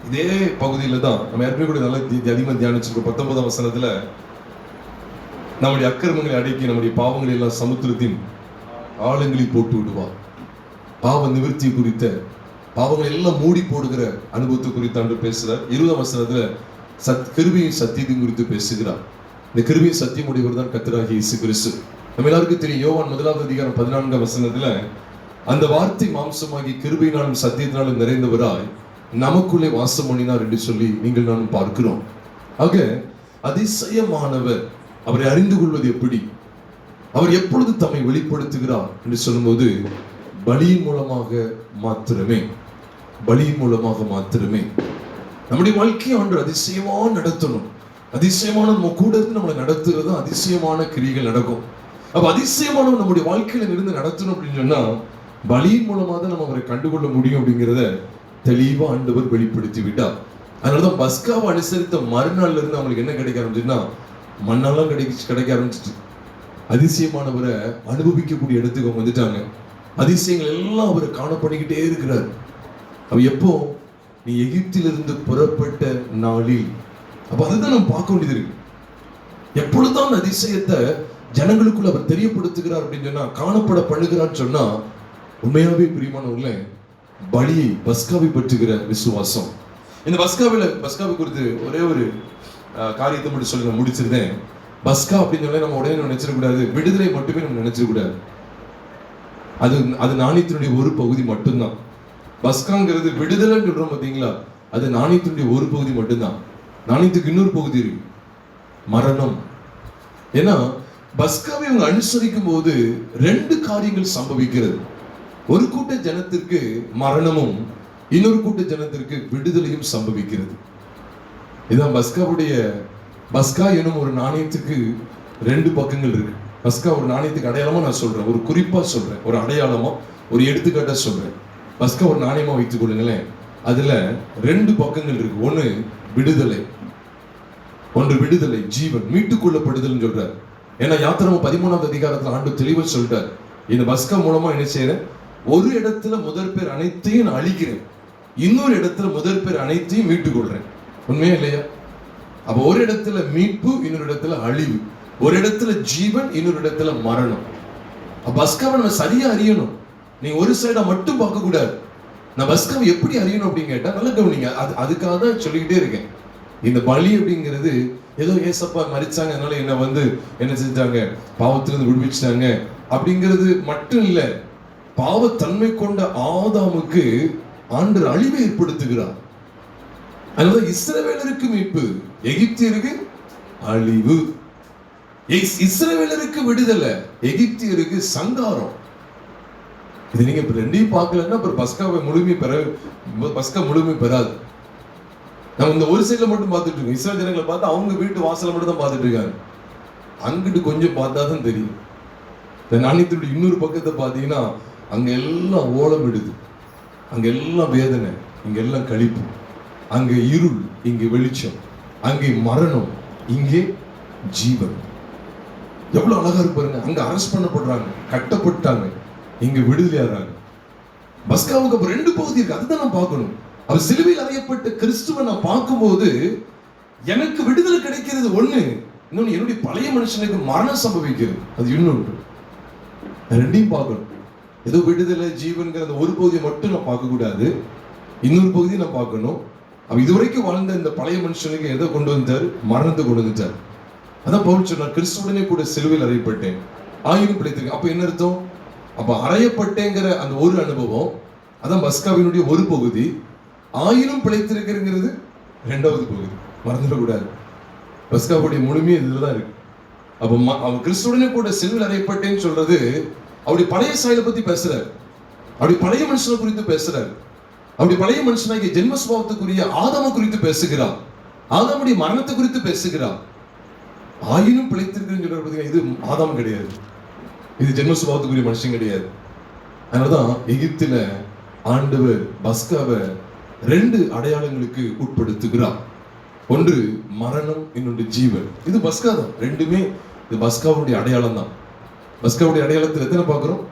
இதே பகுதியில தான் நம்ம ஏற்கனவே கூட நல்லா அதிகமாக தியானிச்சிருக்கோம். 19ஆம் வசனத்துல நம்முடைய அக்கிரமங்களை அடக்கி நம்முடைய பாவங்களை எல்லாம் சமுத்திரத்தின் ஆழங்களில் போட்டு விடுவார். பாவ நிவர்த்தி குறித்த, பாவங்களை எல்லாம் மூடி போடுகிற அனுபவத்தை குறித்து ஆண்டு பேசுறார். 20ஆம் வசனத்துல கிருபையின் சத்தியத்தையும் குறித்து பேசுகிறார். இந்த கிருபையின் சத்தியம் உடையவர் தான் கர்த்தராகிய இயேசு கிறிஸ்து. நம்ம எல்லாருக்கும் தெரியும். யோவான் 1வது அதிகாரம் 14ஆம் வசனத்துல அந்த வார்த்தை மாம்சமாகி கிருபையினாலும் சத்தியத்தினாலும் நிறைந்தவராய் நமக்குள்ளே வாசம் பண்ணினார் என்று சொல்லி நீங்கள் நானும் பார்க்கிறோம். ஆக அதிசயமானவர், அவரை அறிந்து கொள்வது எப்படி? அவர் எப்பொழுது தம்மை வெளிப்படுத்துகிறார் என்று சொல்லும்போது பலியின் மூலமாக மாத்திரமே. பலியின் மூலமாக மாத்திரமே. நம்முடைய வாழ்க்கையை ஆண்டு அதிசயமா நடத்தணும். அதிசயமான நம்ம கூட இருந்து நம்மளை நடத்துறது அதிசயமான கிரியைகள் நடக்கும். அப்ப அதிசயமானவர் நம்முடைய வாழ்க்கையில இருந்து நடத்தணும் அப்படின்னு சொன்னா பலியின் மூலமா தான் நம்ம அவரை கண்டுகொள்ள முடியும் அப்படிங்கிறத தெளிவா ஆண்டவர் வெளிப்படுத்தி விட்டார். அதனாலதான் பஸ்காவை அனுசரித்த மறுநாள்ல இருந்து அவங்களுக்கு என்ன கிடைக்க ஆரம்பிச்சுன்னா மண்ணெல்லாம் கிடைக்க ஆரம்பிச்சிட்டு அதிசயமானவரை அனுபவிக்கக்கூடிய இடத்துக்கு அவங்க வந்துட்டாங்க. அதிசயங்கள் எல்லாம் அவரை காணப்படிக்கிட்டே இருக்கிறார். அவ எப்போ? நீ எகிப்திலிருந்து புறப்பட்ட நாளில். அப்ப அதுதான் நம்ம பார்க்க வேண்டியது இருக்கு. எப்பொழுதுதான் அதிசயத்தை ஜனங்களுக்குள்ள அவர் தெரியப்படுத்துகிறார் அப்படின்னு சொன்னா, காணப்பட பண்ணுகிறான்னு சொன்னா, உண்மையாவே பிரியமானவர்களே, பலியை பஸ்காவை பற்றுகிற விசுவாசம். இந்த பஸ்காவை குறித்து ஒரே ஒரு காரியத்தை மட்டும் சொல்லி நான் முடிச்சிருந்தேன். பஸ்கா அப்படின்னு சொல்லி நம்ம உடனே நினைச்சிடக்கூடாது, விடுதலை மட்டுமே நம்ம நினைச்சிடக்கூடாது. அது அது நாணயத்தினுடைய ஒரு பகுதி மட்டும்தான். பஸ்காங்கிறது விடுதலைன்னு சொல்றோம் பார்த்தீங்களா, அது நாணயத்தினுடைய ஒரு பகுதி மட்டும்தான். நாணயத்துக்கு இன்னொரு பகுதி இருக்கு, மரணம். ஏன்னா பஸ்காவை இவங்க அனுசரிக்கும் போது ரெண்டு காரியங்கள் சம்பவிக்கிறது. ஒரு கூட்ட ஜனத்திற்கு மரணமும் இன்னொரு கூட்ட ஜனத்திற்கு விடுதலையும் சம்பவிக்கிறது. இதுதான் பஸ்கா எனும் ஒரு நாணயத்துக்கு ரெண்டு பக்கங்கள் இருக்கு. பஸ்கா ஒரு நாணயத்துக்கு அடையாளமா நான் சொல்றேன், ஒரு குறிப்பா சொல்றேன், ஒரு அடையாளமா ஒரு எடுத்துக்காட்டா சொல்றேன். பஸ்கா ஒரு நாணயமா வைத்துக் கொள்ளுங்களேன். அதுல ரெண்டு பக்கங்கள் இருக்கு. ஒன்று விடுதலை, ஜீவன், மீட்டுக் கொள்ளப்படுதல் சொல்றார். ஏன்னா யாத்திராகமம் 13வது அதிகாரத்துல ஆண்டவர் தெளிவா சொல்லிட்டார், இந்த பஸ்கா மூலமா என்ன செய்யறேன், ஒரு இடத்துல முதற் பேர் அனைத்தையும் நான் அழிக்கிறேன், இன்னொரு இடத்துல முதற் பேர் அனைத்தையும் மீட்டுக் கொள்றேன். உண்மையா இல்லையா? அப்ப ஒரு இடத்துல மீட்பு, இன்னொரு இடத்துல அழிவு, ஒரு இடத்துல ஜீவன், இன்னொரு இடத்துல மரணம். பஸ்காவை நம்ம சரியா அறியணும். நீங்க ஒரு சைடா மட்டும் பார்க்க கூடாது. நான் பஸ்காவை எப்படி அறியணும் அப்படின்னு கேட்டா நல்ல கவனிங்க. அதுக்காக தான் சொல்லிக்கிட்டே இருக்கேன். இந்த பலி அப்படிங்கிறது ஏதோ ஏசப்பா மரிச்சாங்க அதனால என்ன செஞ்சாங்க, பாவத்திலிருந்து விடுவிச்சாங்க அப்படிங்கிறது மட்டும் இல்ல. பாவத்தன்மை கொண்ட ஆதாமுக்கு ஆண்டவர் அழிவை ஏற்படுத்துகிறார். அதனால இஸ்ரவேலருக்கு மீட்பு, எகிப்தியருக்கு அழிவு. இஸ்ரவேலருக்கு விடுதலை, எகிப்தியருக்கு சங்காரம். இது நீங்க ரெண்டையும் பார்க்கலன்னா அப்புறம் பஸ்கா முழுமை பெறாது. நம்ம இந்த ஒரு சைட்ல மட்டும் பார்த்துட்டு இருக்கோம். இஸ்ரேல் ஜனங்களை பார்த்து அவங்க வீட்டு வாசலை மட்டும் தான் பார்த்துட்டு இருக்காங்க. அங்கிட்டு கொஞ்சம் பார்த்தா தான் தெரியும். இந்த நாணயத்தினுடைய இன்னொரு பக்கத்தை பார்த்தீங்கன்னா அங்க எல்லாம் ஓலம் விடுது, அங்க எல்லாம் வேதனை, இங்க எல்லாம் கழிப்பு, அங்க இருள், இங்க வெளிச்சம், அங்கே மரணம், இங்கே ஜீவன். எவ்வளவு அழகா இருப்பாருங்க. அங்க அரெஸ்ட் பண்ணப்படுறாங்க, கட்டப்பட்டாங்க, இங்க விடுதலையாகிறாங்க. பஸ்காவுக்கு அப்ப ரெண்டு பகுதி இருக்கு. அதுதான் நான் பார்க்கணும். அவர் சிலுவையில் அறையப்பட்ட கிறிஸ்துவை நான் பார்க்கும்போது எனக்கு விடுதலை கிடைக்கிறது ஒண்ணு, இன்னொன்னு என்னுடைய பழைய மனுஷனுக்கு மரணம் சம்பவிக்கிறது அது இன்னொன்று. ரெண்டையும் பார்க்கணும். ஏதோ விடுதலை ஜீவன்கிற அந்த ஒரு பகுதியை மட்டும் நான் பார்க்க கூடாது, இன்னொரு பகுதியை நான் பார்க்கணும். அவ இதுவரைக்கும் வாழ்ந்த இந்த பழைய மனுஷனுக்கு எதை கொண்டு வந்தார், மரணத்தை கொண்டு வந்துட்டார். அதான் பவுல் சொன்னார், கிறிஸ்துவுடனே கூட சிலுவையில் அறையப்பட்டேன், ஆயினும் பிழைத்திருக்கேன். அப்ப என்ன அர்த்தம்? அப்ப அறையப்பட்டேங்கிற அந்த ஒரு அனுபவம் அதான் பஸ்காவினுடைய ஒரு பகுதி, ஆயினும் பிழைத்திருக்கிறது இரண்டாவது பகுதி. மறந்துடக்கூடாது. பஸ்காவுடைய முழுமையே இதுலதான் இருக்கு. அப்ப அவன் கிறிஸ்துவுடனே கூட சிலுவையில் அறையப்பட்டேன்னு சொல்றது அவருடைய பழைய சாயலை பத்தி பேசுறாரு, அவருடைய பழைய மனுஷனை குறித்து பேசுறாரு, அவருடைய பழைய மனுஷனாகிய ஜென்ம சுபாவத்துக்குரிய ஆதாம குறித்து பேசுகிறார், ஆதாமுடைய மரணத்தை குறித்து பேசுகிறார். ஆயினும் பிழைத்திருக்கிறேன்னு சொல்றது இது ஆதாம் கிடையாது, இது ஜென்ம சுபாவத்துக்குரிய மனுஷன் கிடையாது. அதனாலதான் எகிப்தில ஆண்டவர் பஸ்காவை ரெண்டு அடையாளங்களுக்கு உட்படுத்துகிறார். ஒன்று மரணம், இன்னொன்று ஜீவன். இது பஸ்கா தான். ரெண்டுமே இது பஸ்காவுடைய அடையாளம் தான். பஸ்காவுடைய அடையாளத்தில் எத்தனை பார்க்கிறோம்?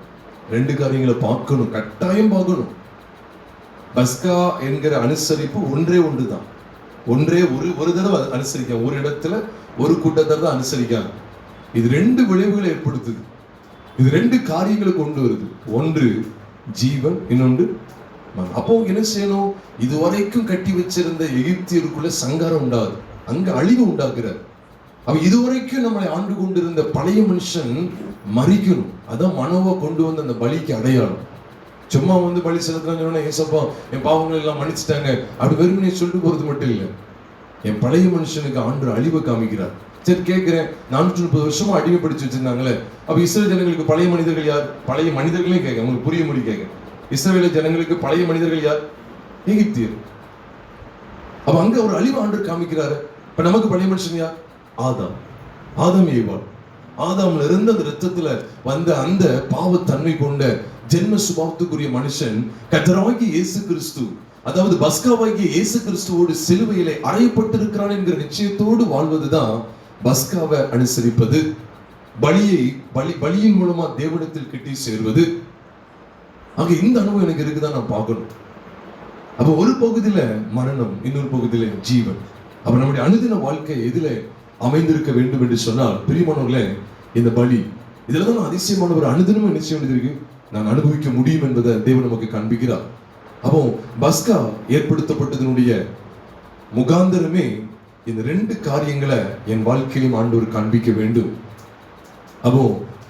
ரெண்டு காரியங்களை பார்க்கணும், கட்டாயம் பார்க்கணும். பஸ்கா என்கிற அனுசரிப்பு ஒன்றே ஒன்று தான். ஒரு தடவை அனுசரிக்க, ஒரு இடத்துல ஒரு கூட்டத்தை தான் அனுசரிக்காங்க. இது ரெண்டு விளைவுகளை ஏற்படுத்துது, இது ரெண்டு காரியங்களை கொண்டு வருது. ஒன்று ஜீவன், இன்னொன்று மரணம். அப்போ என்ன செய்யணும்? இதுவரைக்கும் கட்டி வச்சிருந்த எகிப்தியருக்குள்ள சங்காரம் உண்டாகுது, அங்க அழிவு உண்டாக்குறார். அவ இதுவரைக்கும் நம்மளை ஆண்டு கொண்டிருந்த பழைய மனுஷன் மறிக்கணும். அதான் மனோவா கொண்டு வந்த அந்த பலிக்கு அடையாளம். சும்மா பலி செலுத்துறாங்க, ஏசப்பா என் பாவங்கள் எல்லாம் மன்னிச்சுட்டாங்க அப்படி வெறுமனே சொல்லிட்டு போறது மட்டும் இல்லை. என் பழைய மனுஷனுக்கு ஆண்டு அழிவை காமிக்கிறார். சரி கேட்கிறேன், 430 வருஷமா அடிமைப்படுத்தி வச்சிருந்தாங்களே, அப்ப இஸ்ரேல் ஜனங்களுக்கு பழைய மனிதர்கள் யார்? பழைய மனிதர்களே கேட்க உங்களுக்கு புரிய முடி கேட்க, இஸ்ரவேல ஜனங்களுக்கு பழைய மனிதர்கள் யார்? எகிப்தியர். அப்ப அங்க ஒரு அழிவு ஆண்டு காமிக்கிறாரு. இப்ப நமக்கு பழைய மனுஷன் யார்? ஆதாம் ஏவாள். ஆதாம்ல இருந்து அந்த ரத்தத்துல வந்த அந்த பாவத்தன்மை கொண்ட ஜென்ம சுபாவத்துக்குரிய மனுஷன் கர்த்தராகிய இயேசு கிறிஸ்து, அதாவது பஸ்காவாகிய இயேசு கிறிஸ்துவோடு சிலுவையிலே அறையப்பட்டிருக்கிறான் என்கிற நிச்சயத்தோடு வாழ்வதுதான் பஸ்காவை அனுசரிப்பது. பலியின் மூலமா தேவனிடத்தில் கிட்டி சேர்வது. ஆக இந்த அனுபவம் எனக்கு இருக்குதான் நான் பார்க்கணும். அப்ப ஒரு பகுதியில மரணம், இன்னொரு பகுதியில ஜீவன். அப்ப நம்முடைய அனுதின வாழ்க்கை எதுல அமைந்திருக்க வேண்டும் என்று சொன்னால், பிரியமானவர்களே, இந்த பலி இதுலதான் அதிசயமான ஒரு அனுதினமும் என்ன செய்ய வேண்டியது இருக்கு, நான் அனுபவிக்க முடியும் என்பதை தேவன் நமக்கு காண்பிக்கிறார். அப்போ பஸ்கா ஏற்படுத்தப்பட்டதனுடைய முகாந்தரமே இந்த ரெண்டு காரியங்களை என் வாழ்க்கையிலும் ஆண்டவர் காண்பிக்க வேண்டும். அப்போ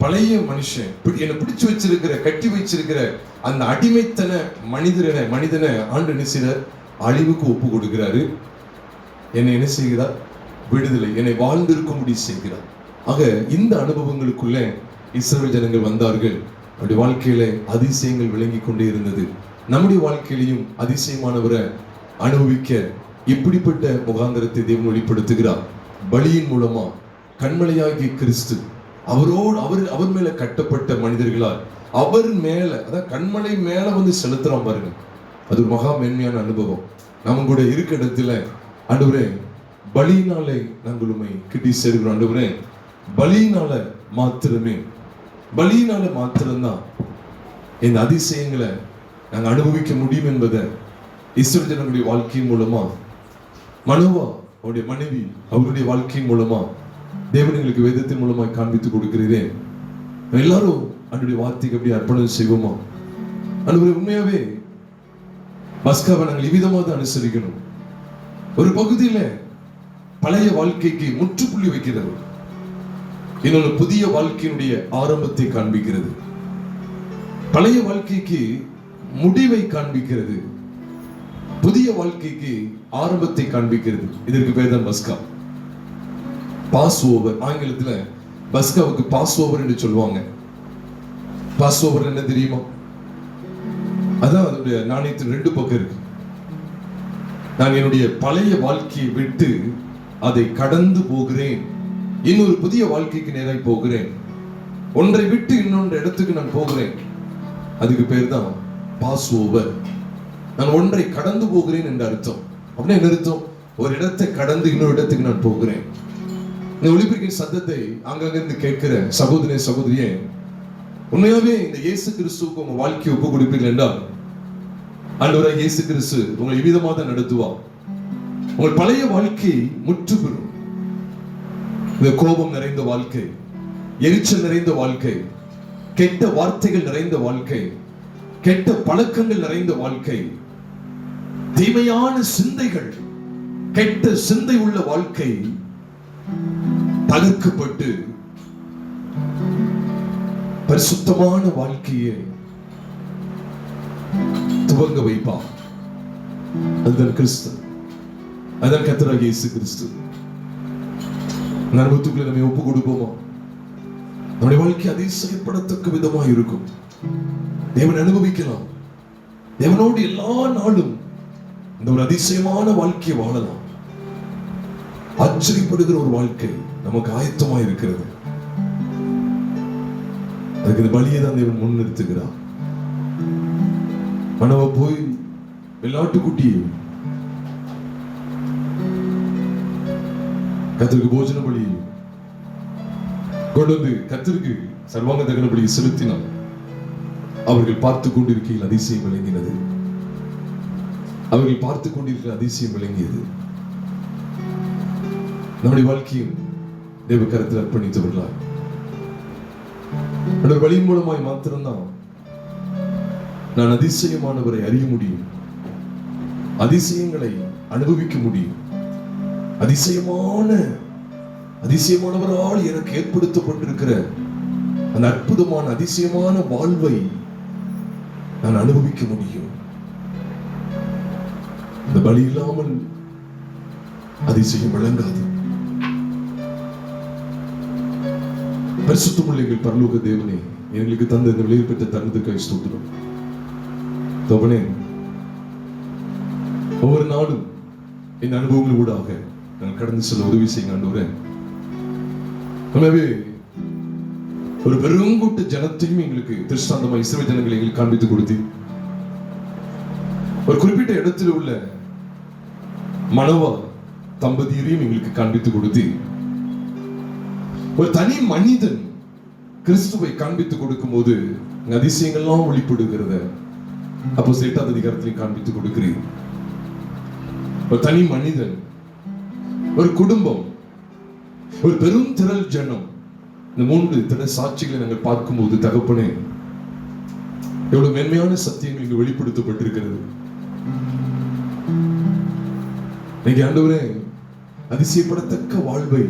பழைய மனுஷன் என்னை பிடிச்சு வச்சிருக்கிற, கட்டி வச்சிருக்கிற அந்த அடிமைத்தன மனிதனை ஆண்டு என்ன செய்கிறார்? அழிவுக்கு ஒப்பு கொடுக்கிறாரு. என்னை என்ன செய்கிறார்? விடுதலை, என்னை வாழ்ந்திருக்கும்படி செய்கிறார். ஆக இந்த அனுபவங்களுக்குள்ள இஸ்ரவேல் ஜனங்கள் வந்தார்கள். அவருடைய வாழ்க்கையில அதிசயங்கள் விளங்கி கொண்டே இருந்தது. நம்முடைய வாழ்க்கையிலையும் அதிசயமானவரை அனுபவிக்க இப்படிப்பட்ட முகாந்திரத்தை தேவன் வெளிப்படுத்துகிறார். பலியின் மூலமா கண்மலையாகிய கிறிஸ்து அவர் மேல கட்டப்பட்ட மனிதர்களால் அவர் மேல, அதான் கண்மலை மேல வந்து செலுத்துறான் பாருங்க. அது ஒரு மகா மேன்மையான அனுபவம். நம்ம கூட இருக்க இடத்துல ஆண்டவரே பலியினாலே நாங்கள் உம்மை கிட்டி சேர்க்கிறோம். ஆண்டவரே பலியினால மாத்திரம்தான் இந்த அதிசயங்களை நாங்கள் அனுபவிக்க முடியும் என்பதை இஸ்ரவேல் ஜனங்களுடைய வாழ்க்கையின் மூலமா, மனோவா அவருடைய மனைவி அவருடைய வாழ்க்கையின் மூலமா தேவன் எங்களுக்கு வேதத்தின் மூலமாக காண்பித்து கொடுக்கிறேன். எல்லாரும் அவருடைய வார்த்தைக்கு அப்படி அர்ப்பணம் செய்வோமா? ஆண்டவரே உண்மையாவே பஸ்காவை நாங்கள் இவ்விதமாக தான் அனுசரிக்கணும். ஒரு பகுதியில பழைய வாழ்க்கைக்கு முற்றுப்புள்ளி வைக்கிறது, இன்னொரு புதிய வாழ்க்கையினுடைய ஆரம்பத்தை காண்பிக்கிறது. பழைய வாழ்க்கைக்கு முடிவை காண்பிக்கிறது, புதிய வாழ்க்கைக்கு ஆரம்பத்தை காண்பிக்கிறது. இதற்கு பேர் தான் பஸ்கா, பாஸ் ஓவர். ஆங்கிலத்துல பஸ்காவுக்கு பாஸ் ஓவர் என்று சொல்லுவாங்க. பாஸ் ஓவர் என்ன தெரியுமா? அதான் அதனுடைய நாணயத்தின் 2 பக்கம் இருக்கு. நான் என்னுடைய பழைய வாழ்க்கையை விட்டு அதை கடந்து போகிறேன், இன்னொரு புதிய வாழ்க்கைக்கு நேராய் போகிறேன். ஒன்றை விட்டு இன்னொன்று இடத்துக்கு நான் போகிறேன். அதுக்கு பேர் தான் பாஸ் ஓவர். நான் ஒன்றை கடந்து போகிறேன் என்ற அர்த்தம். அப்படின்னா என்ன அர்த்தம்? ஒரு இடத்தை கடந்து இன்னொரு இடத்துக்கு நான் போகிறேன். இந்த ஒலிபெருக்கின் சத்தத்தை அங்கிருந்து கேட்கிற சகோதரனே சகோதரியே, உண்மையாவே இந்த இயேசு கிறிஸ்துவுக்கு உங்க வாழ்க்கையை ஒப்பு கொடுப்பீர்கள் என்றால் ஆண்டவராகிய இயேசு கிறிஸ்து உங்களை இவ்விதமாக தான் நடத்துவார். உங்கள் பழைய வாழ்க்கை முற்றுப்பெறும். இந்த கோபம் நிறைந்த வாழ்க்கை, எரிச்சல் நிறைந்த வாழ்க்கை, கெட்ட வார்த்தைகள் நிறைந்த வாழ்க்கை, கெட்ட பழக்கங்கள் நிறைந்த வாழ்க்கை, தீமையான சிந்தைகள், கெட்ட சிந்தை உள்ள வாழ்க்கை தகர்க்கப்பட்டு பரிசுத்தமான வாழ்க்கையை துவங்க வைப்பார். அதுதான் கிறிஸ்து, அதுதான் கர்த்தராகிய இயேசு கிறிஸ்து. அனுபவத்துக்குள்ள நம்ம ஒப்பு கொடுப்போமா? நம்முடைய வாழ்க்கை அதிசயப்படத்தக்க விதமாக இருக்கும். தேவன் அனுபவிக்கலாம். தேவனோடு எல்லா நாளும் இந்த ஒரு அதிசயமான வாழ்க்கையை வாழலாம். ஆச்சரியப்படுகிற ஒரு வாழ்க்கை நமக்கு ஆயத்தமா இருக்கிறது. அதுக்கு இந்த பலியை தான் தேவன் முன்னிறுத்துகிறார். மனவ போய் வெள்ளாட்டுக்குட்டி கர்த்தருக்கு போஜன பலி கொண்டு வந்து கர்த்தருக்கு சர்வாங்க தகன பலியை செலுத்தினார். அவர்கள் பார்த்து கொண்டிருக்கையில் அதிசயம் விளங்கினது. அவர்கள் பார்த்து கொண்டிருக்கிற அதிசயம் விளங்கியது. நம்முடைய வாழ்க்கையும் தேவ கரத்தில் அர்ப்பணித்தவர்களாய் வழியின் மூலமாய் மாத்திரம்தான் நான் அதிசயமானவரை அறிய முடியும், அதிசயங்களை அனுபவிக்க முடியும். அதிசயமானவரால் எனக்கு ஏற்படுத்தப்பட்டிருக்கிற அந்த அற்புதமான அதிசயமான வாழ்வை நான் அனுபவிக்க முடியும். இந்த பலி இல்லாமல் அதிசயம் விளங்காது. பரிசுத்தமுள்ள எங்கள் பரலோக தேவனே, எங்களுக்கு தந்த இந்த விலையில் பெற்ற தருணத்துக்காக ஸ்தோத்திரம். தோபனே, ஒவ்வொரு நாளும் இந்த அனுபவங்கள் ஊடாக நான் கடந்து செல்ல உதவி செய்யுங்க ஆண்டவரே. ஒரு பெருங்கூட்ட ஜனத்தையும் எங்களுக்கு திருஷ்டாந்தமா இஸ்ரவேல் ஜனங்களை எங்களுக்கு காண்பித்து கொடுத்து, ஒரு குறிப்பிட்ட இடத்தில் உள்ள மனோவா தம்பதியரையும் எங்களுக்கு காண்பித்து கொடுத்து, ஒரு தனி மனிதன் கிறிஸ்துவை காண்பித்து கொடுக்கும் போது அதிசயங்கள்லாம் வெளிப்படுகிறத அப்போ 8ஆம் அதிகாரத்திலையும் காண்பித்து கொடுக்கிறேன். ஒரு தனி மனிதன், ஒரு குடும்பம், ஒரு பெரும் திரள் ஜனம், இந்த 3 திரள் சாட்சிகளை நாங்கள் பார்க்கும்போது தகப்பனே, எவ்வளவு மென்மையான சத்தியங்கள் இங்கு வெளிப்படுத்தப்பட்டிருக்கிறது. இன்னைக்கு ஆண்டவரே, அதிசயப்படத்தக்க வாழ்வை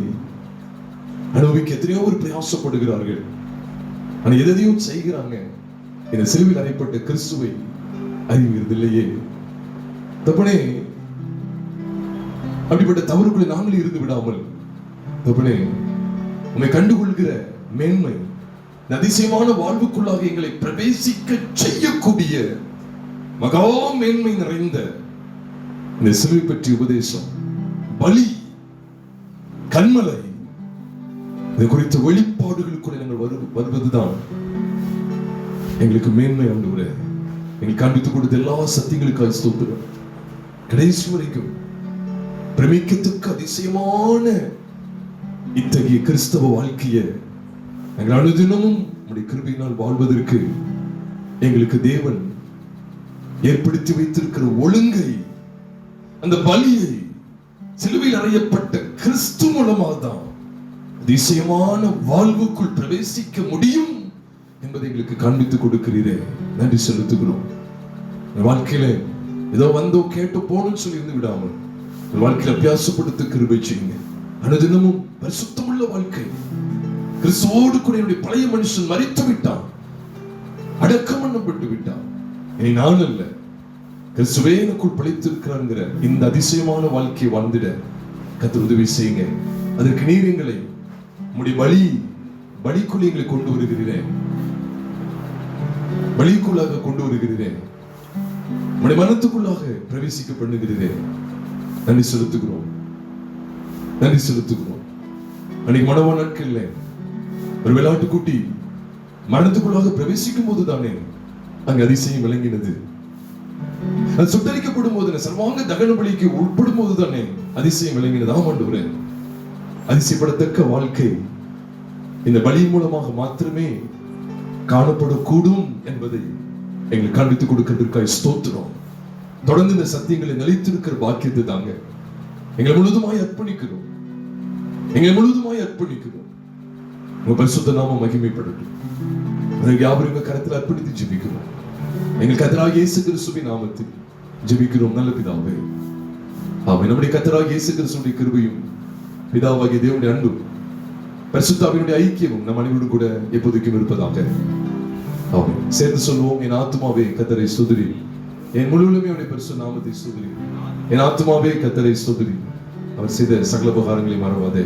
அனுபவிக்க எத்தனையோ ஒரு பிரயாசப்படுகிறார்கள். ஆனா எதையும் செய்கிறாங்க, இந்த சிலுவையில் அறையப்பட்ட கிறிஸ்துவை அறிவுகிறது இல்லையே. தப்பனே, அப்படிப்பட்ட தவறுக்குள்ளே நாங்களே இருந்து விடாமல் தப்பனே, உம்மை கண்டுகொள்கிற மேன்மை, அதிசயமான வாழ்வுக்குள்ளாக எங்களை பிரவேசிக்க செய்யக்கூடிய மகா மேன்மை நிறைந்த இந்த சிலுவை பற்றிய உபதேசம், பலி, கண்மலை, இது குறித்த வெளிப்பாடுகளுக்குள்ள நாங்கள் வருவதுதான் எங்களுக்கு மேன்மை. ஆண்டவரே, எங்களுக்கு காண்பித்துக் கொடுத்த எல்லா சத்தியங்களுக்காக ஸ்தோத்திரம். கடைசி வரைக்கும் பிரமிக்கத்தக்க அதிசயமான இத்தகைய கிறிஸ்தவ வாழ்க்கையை நாங்கள் அனுதினமும் நம்முடைய கிருபையினால் வாழ்வதற்கு எங்களுக்கு தேவன் ஏற்படுத்தி வைத்திருக்கிற ஒழுங்கை, அந்த பலியை, சிலுவையில் அறையப்பட்ட கிறிஸ்து மூலமாக தான் அதிசயமான வாழ்வுக்குள் பிரவேசிக்க முடியும் என்பதை எங்களுக்கு காண்பித்துக் கொடுக்கிறீரே, நன்றி செலுத்துகிறோம். வாழ்க்கையில ஏதோ வந்தோ கேட்டு போகணும்னு சொல்லி இருந்து விடாமல் வாழ்க்கையில அபியாசப்படுத்த கிருபை செய்யுங்க. அனுதினமும் பரிசுத்தமுள்ள வாழ்க்கை, கிறிஸ்துவோடு கூட என்னுடைய பழைய மனுஷன் மரித்து விட்டான், அடக்கம் பண்ணப்பட்டு விட்டான், இனி நான் அல்ல, கிறிஸ்துவே எனக்குள் பழித்திருக்கிறாங்கிற இந்த அதிசயமான வாழ்க்கையை வாழ்ந்திட கர்த்தர் உதவி செய்யுங்க. அதற்கு நீர் எங்களை உம்முடைய பலிக்குள் எங்களை கொண்டு வருகிறேன், பலிக்குள்ளாக கொண்டு வருகிறேன், உம்முடைய மனத்துக்குள்ளாக பிரவேசிக்க பண்ணுகிறேன். நன்றி செலுத்துகிறோம், நன்றி செலுத்துகிறோம். அன்னைக்கு மனவா நாட்கள்ல ஒரு விளையாட்டு குட்டி மரணத்துக்குள்ளாக பிரவேசிக்கும் போது தானே அங்க அதிசயம் விளங்கினது. அது சுட்டரிக்கப்படும் போது, சர்வாங்க தகன பலிக்கு உட்படும் போது தானே அதிசயம் விளங்கினது. ஆமாண்டவரே, அதிசயப்படத்தக்க வாழ்க்கை இந்த பலி மூலமாக மாத்திரமே காணப்படக்கூடும் என்பதை எங்களுக்கு காண்பித்துக் கொடுக்கிறதற்காக ஸ்தோத்திரம். தொடர்ந்து இந்த சத்தியங்களை நிலைத்திருக்கிற பாக்கியத்தை தாங்க எங்களை முழுதுமாய் அர்ப்பணிக்கிறோம், எங்களை முழுதுமாய் அர்ப்பணிக்கிறோம். உங்க பரிசுத்த நாமம் மகிமைப்படட்டும். அதற்கு யாவரும் கரத்தில் அர்ப்பணித்து ஜெபிக்கிறோம். எங்கள் கர்த்தராகிய இயேசு கிறிஸ்துவின் நாமத்தில் ஜெபிக்கிறோம் நல்ல பிதாவே, ஆமென். நம்முடைய கர்த்தராகிய இயேசு கிறிஸ்துவின் கிருபையும் பிதாவாகிய தேவனுடைய அன்பும் பரிசுத்த ஆவியினுடைய ஐக்கியமும் நம் அனைவரோடு கூட எப்போதைக்கும் இருப்பதாக. ஆமென். சேர்ந்து சொல்வோம், என் ஆத்துமாவே கர்த்தரை ஸ்துதி, என் முழுவதுமே அவருடைய பரிசுத்த நாமத்தை ஸ்துதி. என் ஆத்துமாவே கர்த்தரை ஸ்துதி, அவர் செய்த சகல உபகாரங்களை மறவாதே.